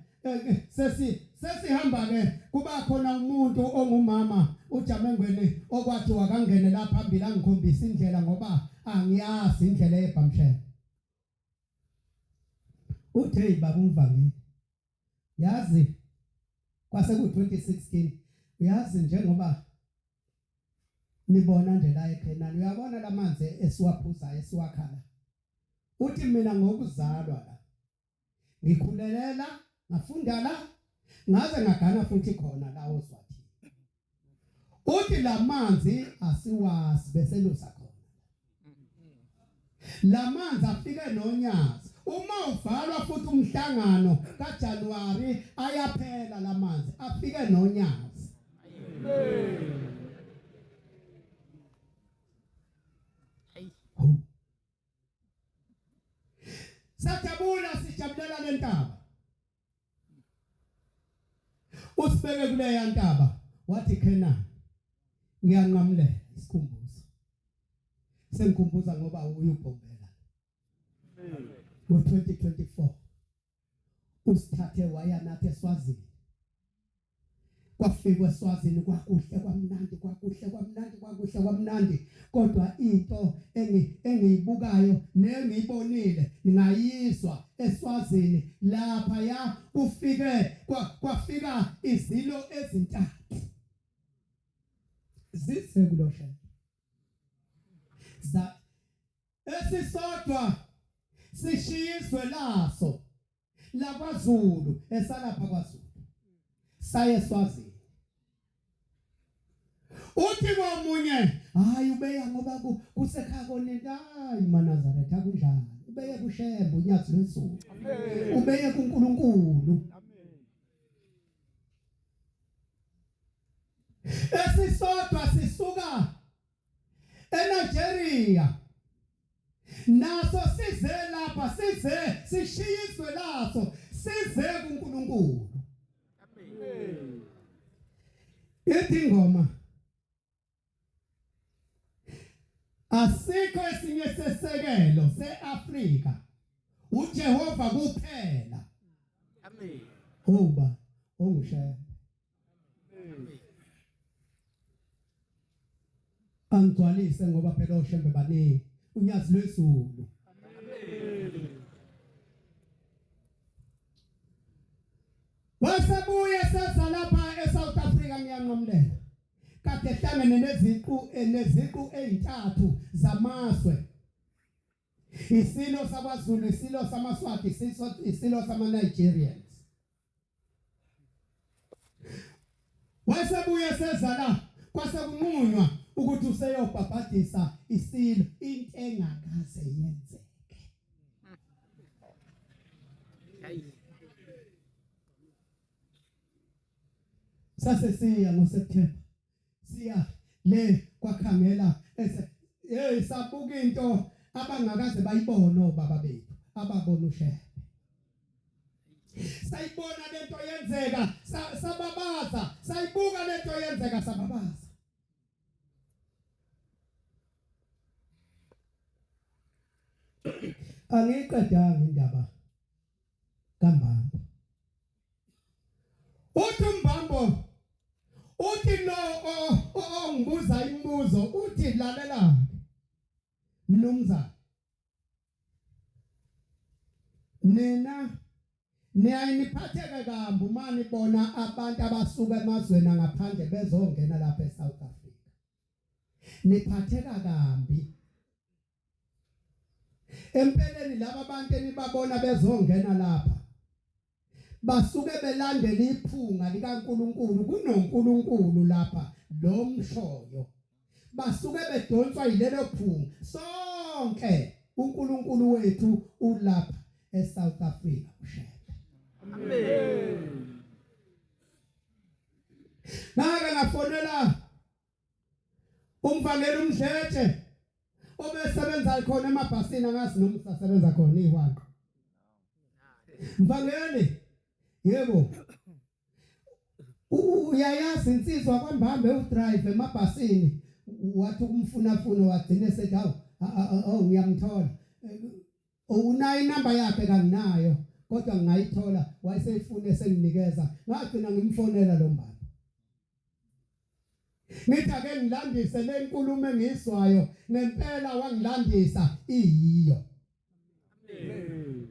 sesihamba ke kuba khona umuntu ongumama uJamengweni okwathi wakangene lapha phambili angikhombisa indlela ngoba angiyazi indlela eBamshela uthe baba umvangeli yazi kwase ku 2016 uyazi njengoba nibona nje la eKenani uyabona lamanzi esiwaphuza esiwakhala uthi mina ngokuzalwa la ngikhulelela ngafunda la ngaze ngagana futhi khona la oSwati uthi lamanzi asiwazi bese losakhona lamanzi afike noNyazi uma uvalwa futhi umhlangano kaJanuary ayaphela lamanzi afike noNyazi sajabula sijabulela lentaba usibeke kuleya ntaba wathi Kenani ngiyanqamulela isikhumbuzo sengikhumbuza ngoba uyubhombela ngo2024 usithathe waya nathi eSwazini kwafika eSwazini kwakuhle kwamnandi kodwa into engiyibukayo nengiyibonile ngayizwa eSwazini lapha ya kwafika izilo ezintathu zisekulosha za esisodwa sishiyizwe laso laKwaZulu esalapha kwaZulu saye eSwazini uthi komunye hayi ubeya ngoba kusekhaya konenta hayi maNazaretha kunjani ubeye kuShembe uNyazi lwezulu ubeye kuNkulunkulu esisodwa sisuka eNigeria naso size lapha sishiyizwe laso size kuNkulunkulu ithi ngoma asikho esinye sesekelo seAfrika uJehova kuphela amen hoba ongishaya angcwalise ngoba phela oShembe baningi uNyazi lwezulu amen wasebuye sesa lapha eSouth Africa ngiyanqomlela kade hlangene neziqu ezintathu zamazwe isilo sabaZulu isilo samaSwati isilo samaNigerians wasebuye seza la kwasekunqunywa ukuthi useyobhabhadisa isilo into engakaze yenzeke sase siya ngoSeptember siya le kwakhangela sabuka into abangakaze bayibona obaba bethu ababona uShembe sayibona lento yenzeka sababaza sayibuka lento yenzeka sababaza angiqedanga indaba kaMbambo uthi uMbambo uthi lo ongibuza imibuzo uthi lalela mnumzana nina niyayiphatheka kambi uma nibona abantu abasuka emazweni angaphandle bezongena lapha eSouth Africa niphatheka kambi empeleni laba bantu enibabona bezongena lapha basuke belandela iphunga likaNkuluNkulu kunoNkulunkulu lapha lo mshoyo basuke bedonswa yilelo phunga sonke uNkulunkulu wethu ulapha eSouth Africa uShembe amen naka ngafonela umvangeli uMdletshe obesebenza khona emabhasini angazi noma usasebenza khona iwaqo mvangeli yebo uyayazi insizwa kwaMbambe udrive emabhasini wathi kumfuna wagcine sethi awu ngiyamthola unayo inamba yakhe kanginayo kodwa ngingayithola wayeseyifune senginikeza ngagcina ngimfonela lo mbaba nithi ake ngilandise le nkulumo engizwayo ngempela wangilandisa iyiyo amen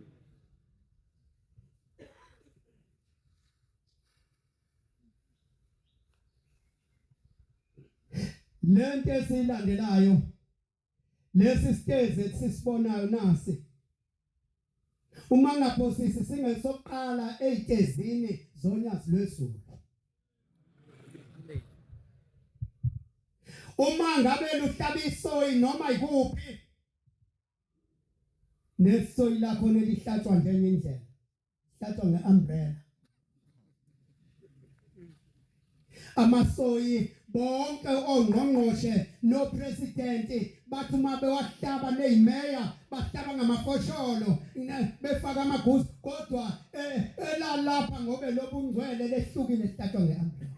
lento esilandelayo lesi siteze sisibonayo nasi uma ngaphosisi singesoqala ezitezini zonyazi lwezulu uma ngabe luhlaba isoyi noma ikuphi nesoyi lakho nelihlatshwa ngenye indlela hlatshwa ngeumbrella amasoyi bonke ongqongqoshe no president bathi uma bewahlaba nezimeya bahlaba ngamafosholo befaka amaguzu kodwa elalapha ngobe lobungcwele lehlukile hlatshwa ngeumbrella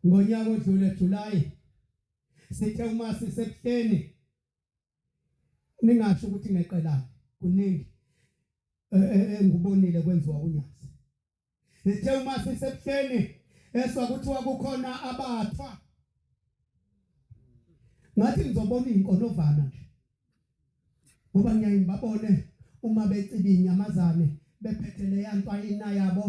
ngonyaka odlule July sithe uma sisebuhleni ningasho ukuthi ngeqelana kuningi engubonile kwenziwa uNyazi sithe uma sisebuhleni eswa kuthiwa kukhona abathwa ngathi ngizobona inkonovana nje ngoba ngiyayibabone uma betsiba inyamazane bephethele yantwayina yabo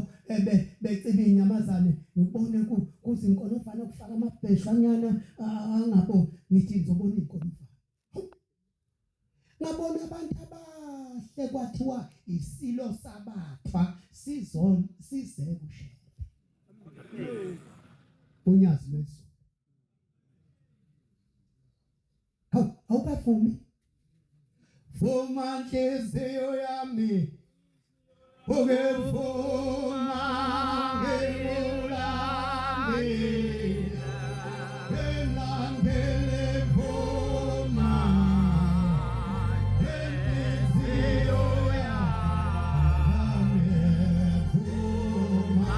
betsiba inyamazane ngibone kuzinkonovana kufaka amabheshanyana angabo ngithi ngizobona inkonovana ngabona abantu abahle kwathiwa isilo sabathwa size kushela uNyazi leso awukafumi vuma nhliziyo yami ukuvuma ngemulami elandele vuma nhliziyo yami vuma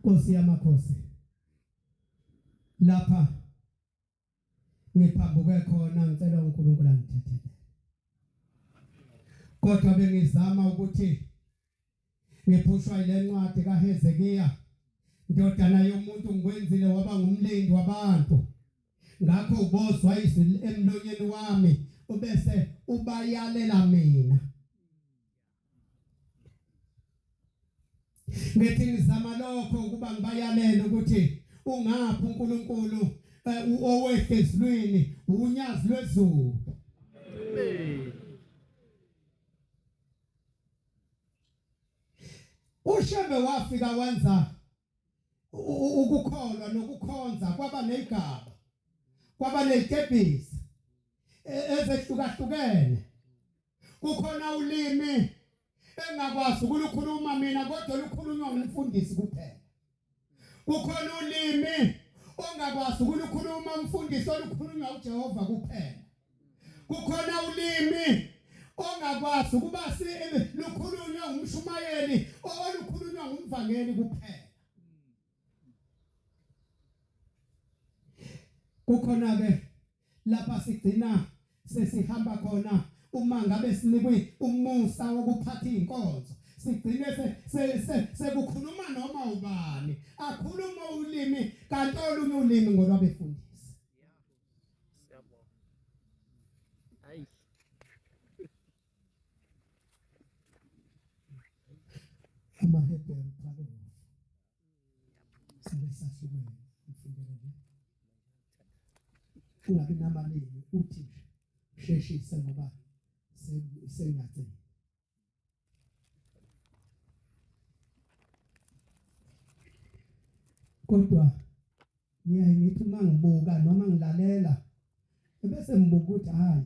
Nkosi yamakhosi lapha ngiphambuke khona ngicela uNkulunkulu angithethele kodwa bengizama ukuthi ngiphushwa ile ncwadi kaHezekiya indodana yomuntu ngikwenzile waba ngumlindi wabantu ngakho ubozwa izwi emlonyeni wami ubese ubayalela mina ngithi ngizama lokho ukuba ngibayalele ukuthi ungaphi uNkulunkulu owehlezulwini uNyazi lwezulu uShebe wafika wenza ukukholwa nokukhonza kwaba negaba kwaba nezitebhisi ezehlukahlukene kukhona ulimi engakwazi ukukhuluma mina kodwa lukhulunywa ngumfundisi kuphela kukhona ulimi ongakwazi ukukhuluma umfundisi olukhulunywa uJehova kuphela kukhona ulimi ongakwazi ukuba lukhulunywa ngumshumayeli olukhulunywa ngumvangeli kuphela kukhona ke lapha sigcina sesihamba khona uma ngabe sinikwe umusa wokuphatha inkonzo sigcine sekukhuluma noma ubani akhuluma ulimi kanti olunye ulimi ngolwabefundisi siyabonga hayi amaHebheru phalo sasukwe ifundele nje ungabi namalimi uthi sheshise ngoba sengathi kodwa ngiyayithi uma ngibuka noma ngilalela bese ngibuka ukuthi hayi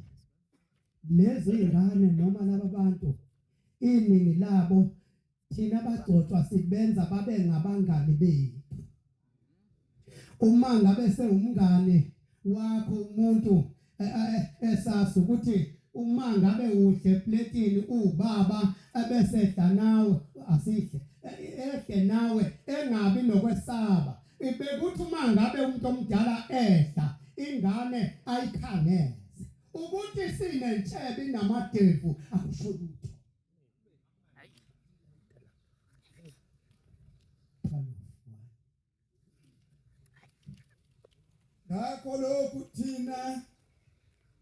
lezi ingane noma laba bantu iningi labo thina bagcotshwa sibenza babe ngabangani bethu uma ngabe sewumngane wakho umuntu esazi ukuthi uma ngabe uhle epletini ubaba abesedla nawe asihle ehle nawe engabi nokwesaba bekuthi uma ngabe umuntu omdala ehla ingane ayikhangeze ukuthi sinentshebe inamadevu akusho lutho. Ngakho lokhu thina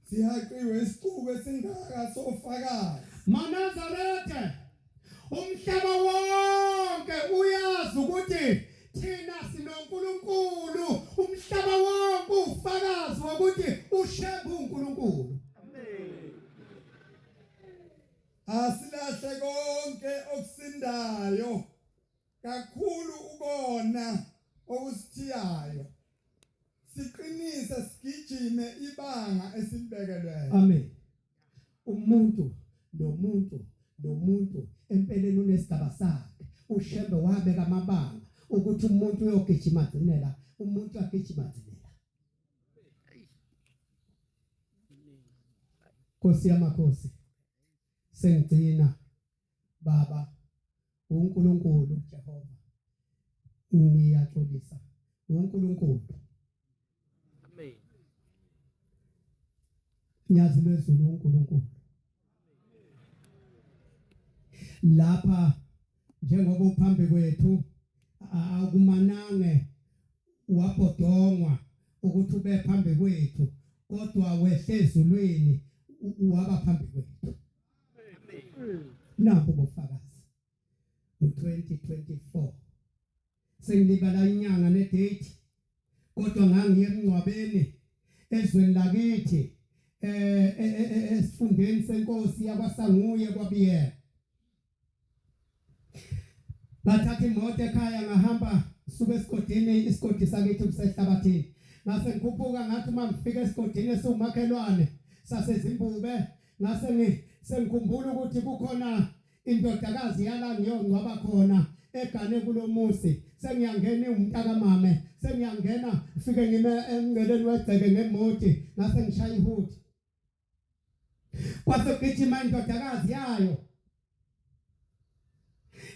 sihaqiwe isiqubu esingaka sofakazi. Manazaretha umhlaba wonke uyazi ukuthi thina sinoNkulunkulu, umhlaba wonke ufakazi ukuthi ushebe uNkulunkulu. Amen. Asilahle konke okusindayo kakhulu ukona okusithiyayo. Siqinise sigijime ibanga esilibekelweyo. Amen. Umuntu nomuntu empeleni unesigaba sakhe. Ushembe wabeka amabanga ukuthi umuntu uyogijima gcinela, umuntu agijima gcinela. Nkosi yamakhosi sengigcina baba uNkulunkulu Jehova ngiyaxolisa uNkulunkulu. Amen. Nyazi lwezulu uNkulunkulu lapha njengoba uphambi kwethu akumanange wabhodongwa ukuthi ube phambi kwethu kodwa wehle ezulwini waba phambi kwethu. Nampo bofakazi u2024 sengilibala inyanga nedate kodwa ngangiye emncwabeni ezweni lakithi esifundeni senkosi yakwaSanguye kwaBiyela. Bathatha imoto ekhaya ngahamba suka esigodini isigodi sakithi kusehlabathini. Ngase ngikhuphuka ngathi uma ngifika esigodini esiwumakhelwane saseZimbube ngase sengikhumbula ukuthi kukhona indodakazi yala ngiyongcwaba khona egane kulomusi. Sengiyangena umntakamame sengiyangena ufike ngime emngeleni wegceke ngemoti ngase ngishaya ihuthi. Kwase gijima indodakazi yayo.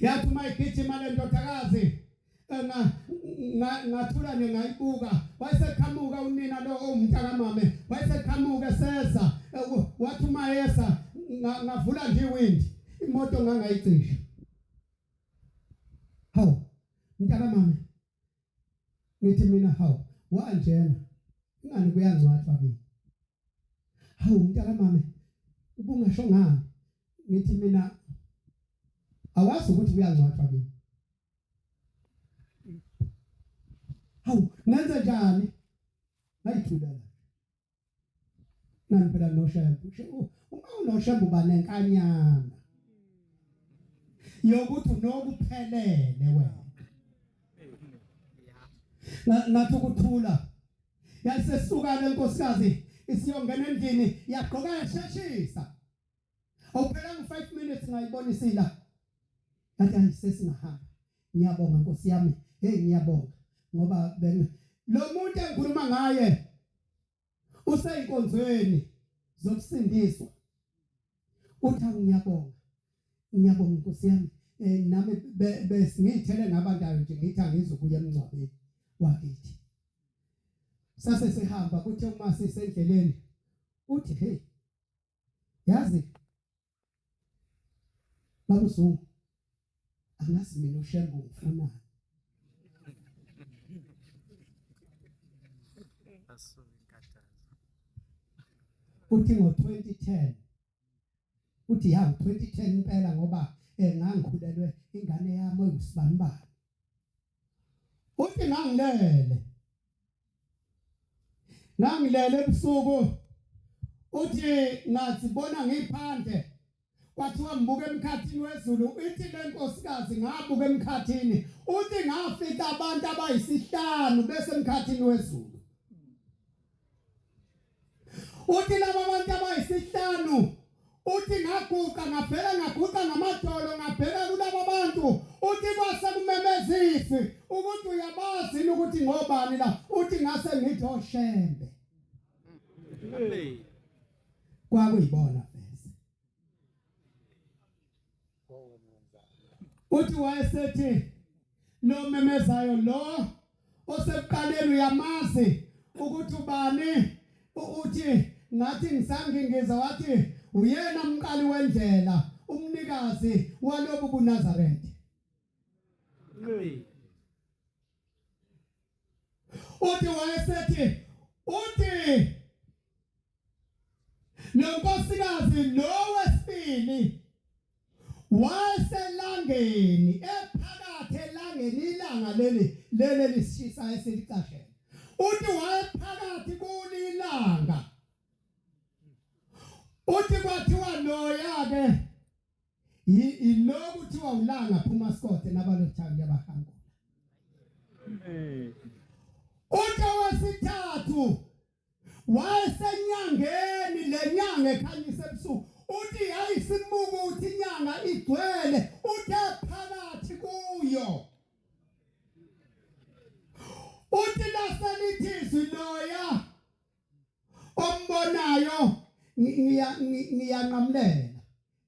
Yathi uma igijima le ndodakazi ngathula ngayibuka wayeseqhamuka unina lo umntakamame wayeseqhamuka eseza wathi uma yesa ngavula nje iwindi imoto ngangayicisha. Hawu mntakamame ngithi mina hawu wanjena ingani kuyangcwathwa kimi. Hawu mntakamame ubungasho ngani ngithi mina awazi ukuthi kuyangcwathwa kimi. Hawu nenze njani ngayithula nani phela noshembu uma unoshembu banenkanyana yokuthi unokuphelele wena nathi ukuthula yasesuka lenkosikazi isiyongena endlini yaqoka yasheshisa awuphela ngo5 minutes ngayibonisila athi ayisesingahamba. Ngiyabonga Nkosi yami, ngiyabonga ngoba lo muntu engikhuluma ngaye useyinkonzweni zokusindiswa. Uthi ngiyabonga Nkosi yami, nami besingithele nabandayo nje ngithi angizokuya emncwabeni wakithi. Sase sihamba kuthe uma sisendleleni uthi hey yazi babuzungu angazi mina ushembu ngifuna. Uthi ngo2010 uthi ya 2010 impela ngoba ngangikhulelwe ingane yami oyisibanibani. Uthi ngangilele ebusuku uthi ngazibona ngiphandle kwathiwa ngibuka emkhathini wezulu. Ithi lenkosikazi ngabuka emkhathini uthi ngafika abantu abayisihlanu bese emkhathini wezulu. Uthi laba bantu abayisihlanu uthi ngaguqa ngamadolo ngabheka kulabo bantu uthi kwase kumemezisi ukuthi uyabazi ukuthi ngobani la. Uthi ngase ngithi oshembe kwakuyibona pheze. Uthi wayesethi lo memezayo lo osekuqaleni uyamazi ukuthi ubani, uthi ngathi ngisangingiza wathi uyena umqali wendlela, umnikazi walobu buNazaretha. Amen. Uthi wayesethi lo nkosikazi lo wesibili wayeselangeni ephakathi elangeni ilanga leli lisishisa esilicashela. Uthi wayephakathi kulilanga. Uthi kwathiwa loya ke iloku kuthiwa ulanga phuma Scott nabalothangi abahangula. Amen. Uthi wesithathu wayesenyangeni lenyanga ekhanyisa ebusuku. Uthi yayisimuku uthi inyanga igcwele, uthe phakathi kuyo. Uthi laselithi loya ombonayo ngiyanqamlela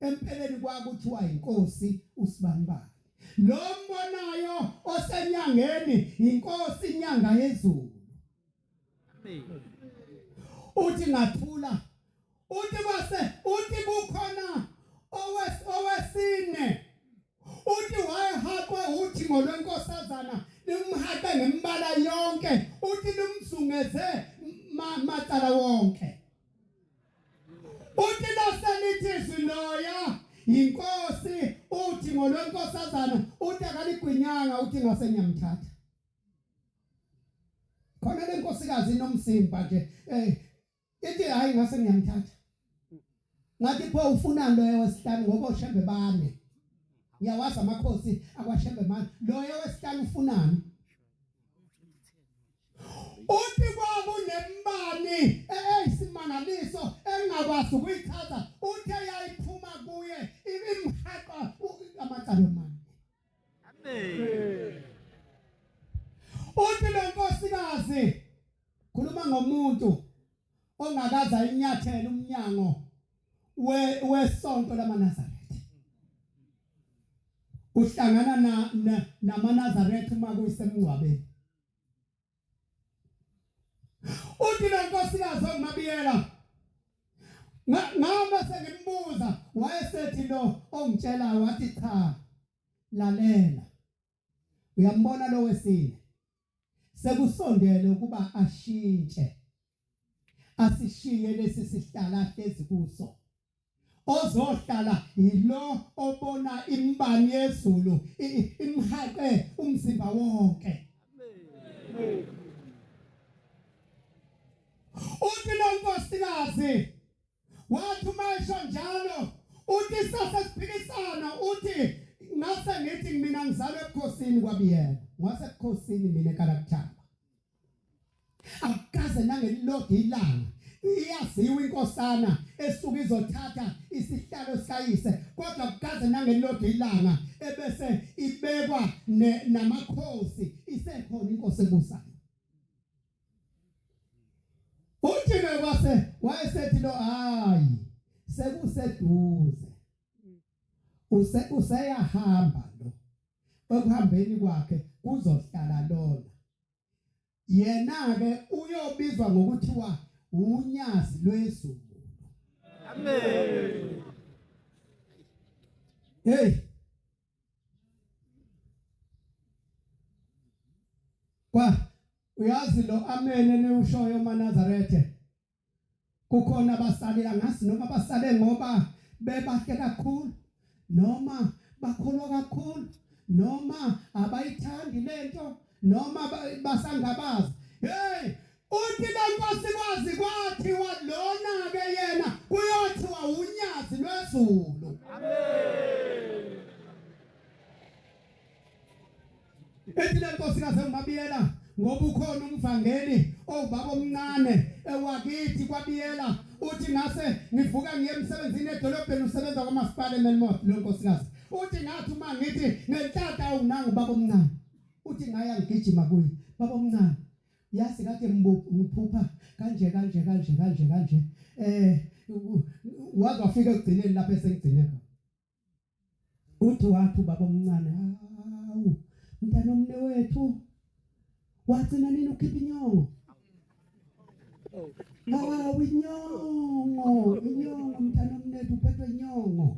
empeleni kwakuthiwa inkosi uSibanibani. Lo mbonayo osenyangeni inkosi inyanga yezulu. Amen. Uthi ngathula. Uthi kukhona owesine. Uthi wayehaqwe uthi ngolwenkosazana limhaqe ngembala yonke. Uthi lumzungeze macala wonke. Uthi laselithi loya inkosi uthi ngolwenkosazana uthi akaligwinyanga uthi ngase ngiyamthatha. Khona le nkosikazi nomsimba nje ithi hayi ngase ngiyamthatha. Ngathi pho ufunani loyo wesihlanu ngoba ushembe bane. Ngiyawazi amakhosi akwashembe manje. Loyo wesihlanu ufunani? Uthi kwakunembani eyisimangaliso engakwazi ukuyichaza. Uthe yayiphuma kuye ibimhaqa amacala omane. Amen. Uthi le nkosikazi khuluma ngomuntu ongakaza inyathela umnyango wesonto lamaNazaretha. Uhlangana namaNazaretha uma kuyisemngcwabeni. Uthi le nkosikazi ongimabiyela ngama sengimbuza wayesethi lo ongitshela wathi cha lalela. Uyambona lo wesine sekusondele ukuba ashintshe asishiye lesi sihlala hlezi kuso. Ozohlala yilo obona imbani yezulu imhaqe umzimba wonke. Amen. Uthi lo nkosikazi wathi mayisho njalo uthi sasesiphikisana uthi ngase ngithi mina ngizalwe ebukhosini kwabiyena ngase ebukhosini mina eKalakthaba. Akaze nangelilodwa ilanga iyaziwa inkosana esuka izothatha isihlalo sikayise kodwa akaze nangelilodwa ilanga ebese ibekwa namakhosi isekhona inkosi ebusayo. Uthi kwase wayesethi lo hayi sekuseduze useyahamba lo ekuhambeni kwakhe kuzohlala lona. Yena ke uyobizwa ngokuthiwa unyazi lwezulu. Amen. Hey. Uyazi lo amen enewushoyo maNazaretha. Kukhona abasalela ngasi noma basale ngoba bebahle kakhulu noma bakholwa kakhulu noma abayithandi lento noma basangabazi. Hey, uthi lenkosikazi kwathiwa lona ke yena kuyothiwa unyazi lwezulu. Amen. Ethi lenkosikazi ngimabiyela ngoba ukhona umvangeli obaba omncane ewakithi kwabiyela uthi ngase ngivuka ngiye emsebenzini edolobheni usebenza kwamasipala eMelmoth lo nkosikazi. Uthi ngathi uma ngithi ngenhlata unangu baba omncane. Uthi ngaya ngigijima kuye baba omncane. Yazi kade ngiphupha kanje. waze wafika ekugcineni lapha esengigcine khona uthi wathi baba omncane hawu mntana omne wethu wathina nini ukhipha inyongo inyongo mntana omne wethu uphethwe inyongo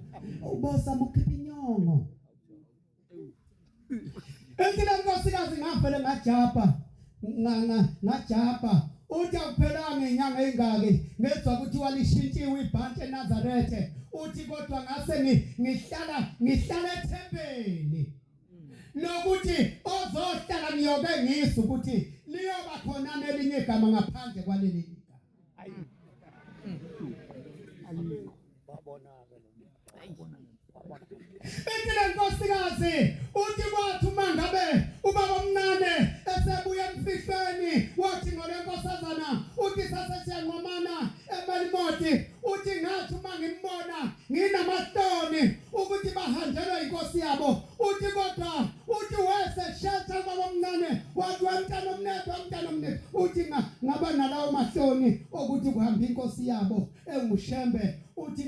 ubosa ukhipha inyongo Endlela nkosikazi ngavele ngajapa uthi awuphelanga inyanga engaki ngezwe ukuthi walishintshiwe ibhanti eNazarethe uthi kodwa ngase ngihlala ethempelini lokuthi ozohlala ngiyobe ngizwe ukuthi liyoba khona nelinye igama ngaphandle kwaleli Endlela nkosikazi uthi kwathi mangabe ubaba omncane esebuya emfihlweni wathi ngolenkosazana uthi sasesiyanqomana eMelimoti uthi ngathi mangimbona nginamahloni ukuthi bahanjelwe inkosi yabo uthi kodwa uthi weseshetha ubaba omncane wathi wamntana omnene uthi ngaba nalawo mahloni ukuthi kuhamba inkosi yabo engushembe uthi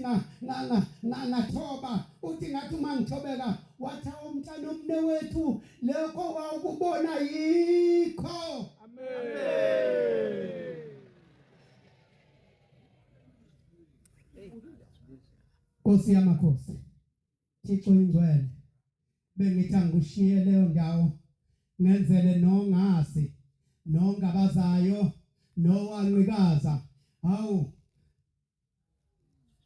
ngathoba uthi ngathi mangithobeka wathi umntana omne wethu lokho wawukubona yikho Amen. Nkosi yamakhosi Thixo ingcwele bengithanga ushiye leyo ndawo ngenzele nongasi nongabazayo nowancikaza hawu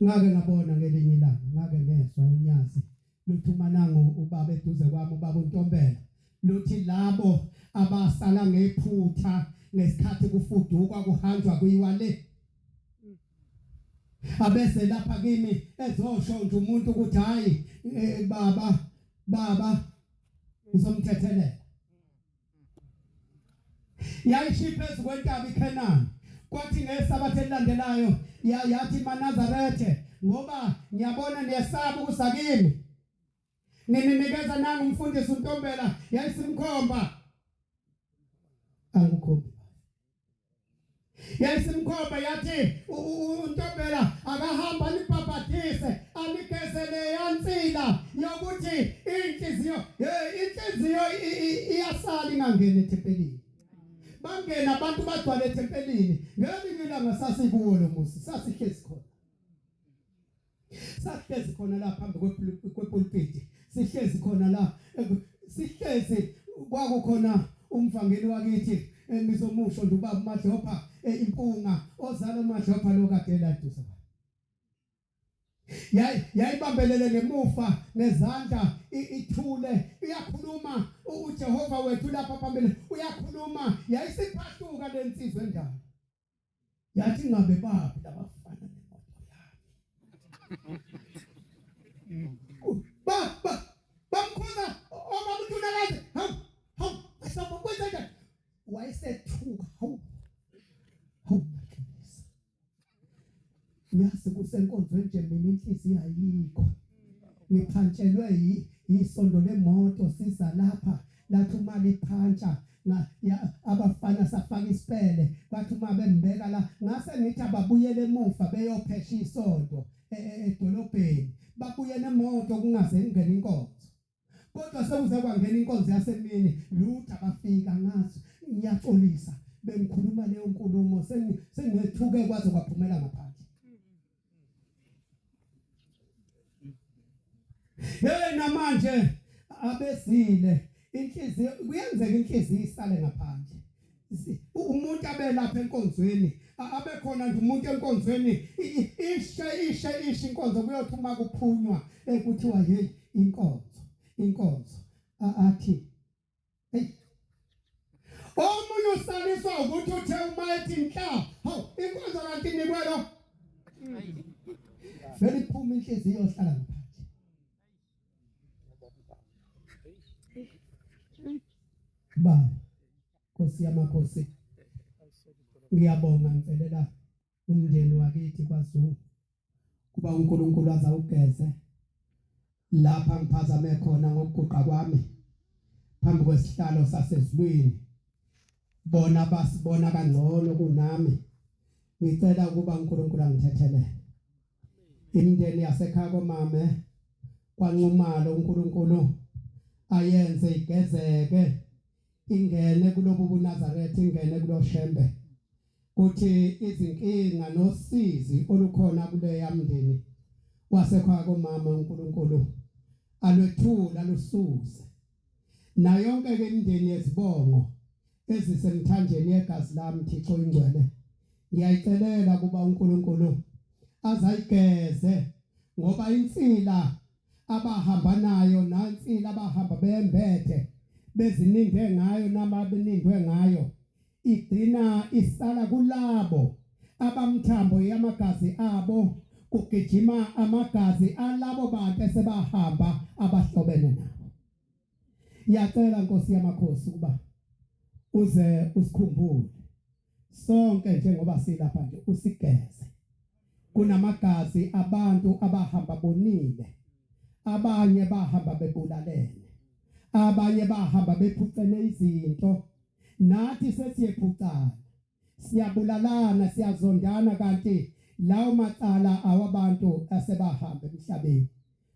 ngake ngabona ngelinye ilanga ngake ngezwa unyazi luthuma nangu ubaba eduze kwami ubaba uNtombela luthi labo abasala ngephutha ngesikhathi kufudukwa kuhanjwa kuyiwale abese lapha kimi ezosho nje umuntu ukuthi hayi baba ngizomthethelela yayishiphe ezikwentaba iKenani kwathi ngesabathe elilandelayo yathi maNazarethe ngoba ngiyabona niyesaba ukusakimi ninikeza nangu umfundisi uNtombela yayisimkhomba angukhomba yayisimkhomba yathi uNtombela akahamba nibhabhatise anikezele yansila yokuthi inhliziyo iyasala ingangena ethempelini bangena abantu bagcwala ethempelini ngelinye ilanga sasikuwo lo musi sasihlezi khona la phambi kwepulpiti sihlezi khona la sihlezi kwakukhona umvangeli wakithi ngizomusho nje ubaba Madlopha impunga ozalo Madlopha lokadela dusa yayibambelele ngemuva nezandla ithule iyakhuluma uJehova wethu lapha phambili uyakhuluma yayisiphahluka lensizwe njalo yathi ngabe bapi labafana nemoto yami bamkhuza obamthunakazi hawu asaba kwenza wayesethuka hawu yazi kusenkonzweni nje mina inhliziyo ayikho ngiphantshelwe yisondo lemoto siza lapha lathi uma liphantsha abafana safaka isipele kwathi uma bembeka la ngase ngithi ababuyele emuva beyophesha isondo edolobheni babuye nemoto kungaze ingene inkonzo kodwa sekuze kwangena inkonzo yasemini lutho abafika ngazo ngiyaxolisa bengikhuluma leyo nkulumo sengethuke kwaze kwaphumela ngaphandle namanje abesile inhliziyo kuyenzeka inhliziyo isale ngaphandle umuntu abelapha enkonzweni abe khona nje umuntu enkonzweni ishe inkonzo kuyothi uma kuphunywa ekuthiwa hey inkonzo athi hey omunye usaliswa ukuthi uthe uma ethi nhla hawu inkonzo kanti nikwelo vele iphuma inhliziyo ohlala ngaphandle ba Nkosi yamakhosi ngiyabonga ngicela umndeni wakithi kwaZulu kuba uNkulunkulu azawugeze lapha ngiphazame khona ngokuguqa kwami phambi kwesihlalo sasezulwini bona basibona kangcono kunami ngicela ukuba uNkulunkulu angithethelele imindeni yasekhaya komame kwanqumalo uNkulunkulu ayenze igezeke ingene kulobu buNazaretha ingene kuloshembe kuthi izinkinga nosizi olukhona kule yamndeni wasekhaya komama uNkulunkulu alwethula lusuze na yonke ke imindeni yezibongo ezisemthanjeni yegazi lami Thixo ingcwele ngiyayicelela kuba uNkulunkulu azayigeze ngoba insila abahamba nayo nansila abahamba bembethe bezininde ngayo namabenindwe ngayo igcina isala kulabo abamthambo yamagazi abo kugijima amagazi alabo bantu sebahamba abahlobene nabo. Yacela Nkosi yamakhosi ukuba uze usikhumbule sonke njengoba silapha nje usigeze kunamagazi abantu abahamba bonile abanye bahamba bebulalene abanye bahamba bephucene izinto nathi sesiyephucana siyabulalana siyazondana kanti lawo macala awabantu asebahamba emhlabeni.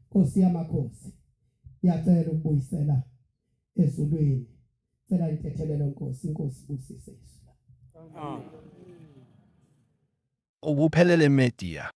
Nkosi yamakhosi yacela ukubuyisela ezulwini cela inthethelelo Nkosi Inkosi busise isizwe Ubuphelele Media.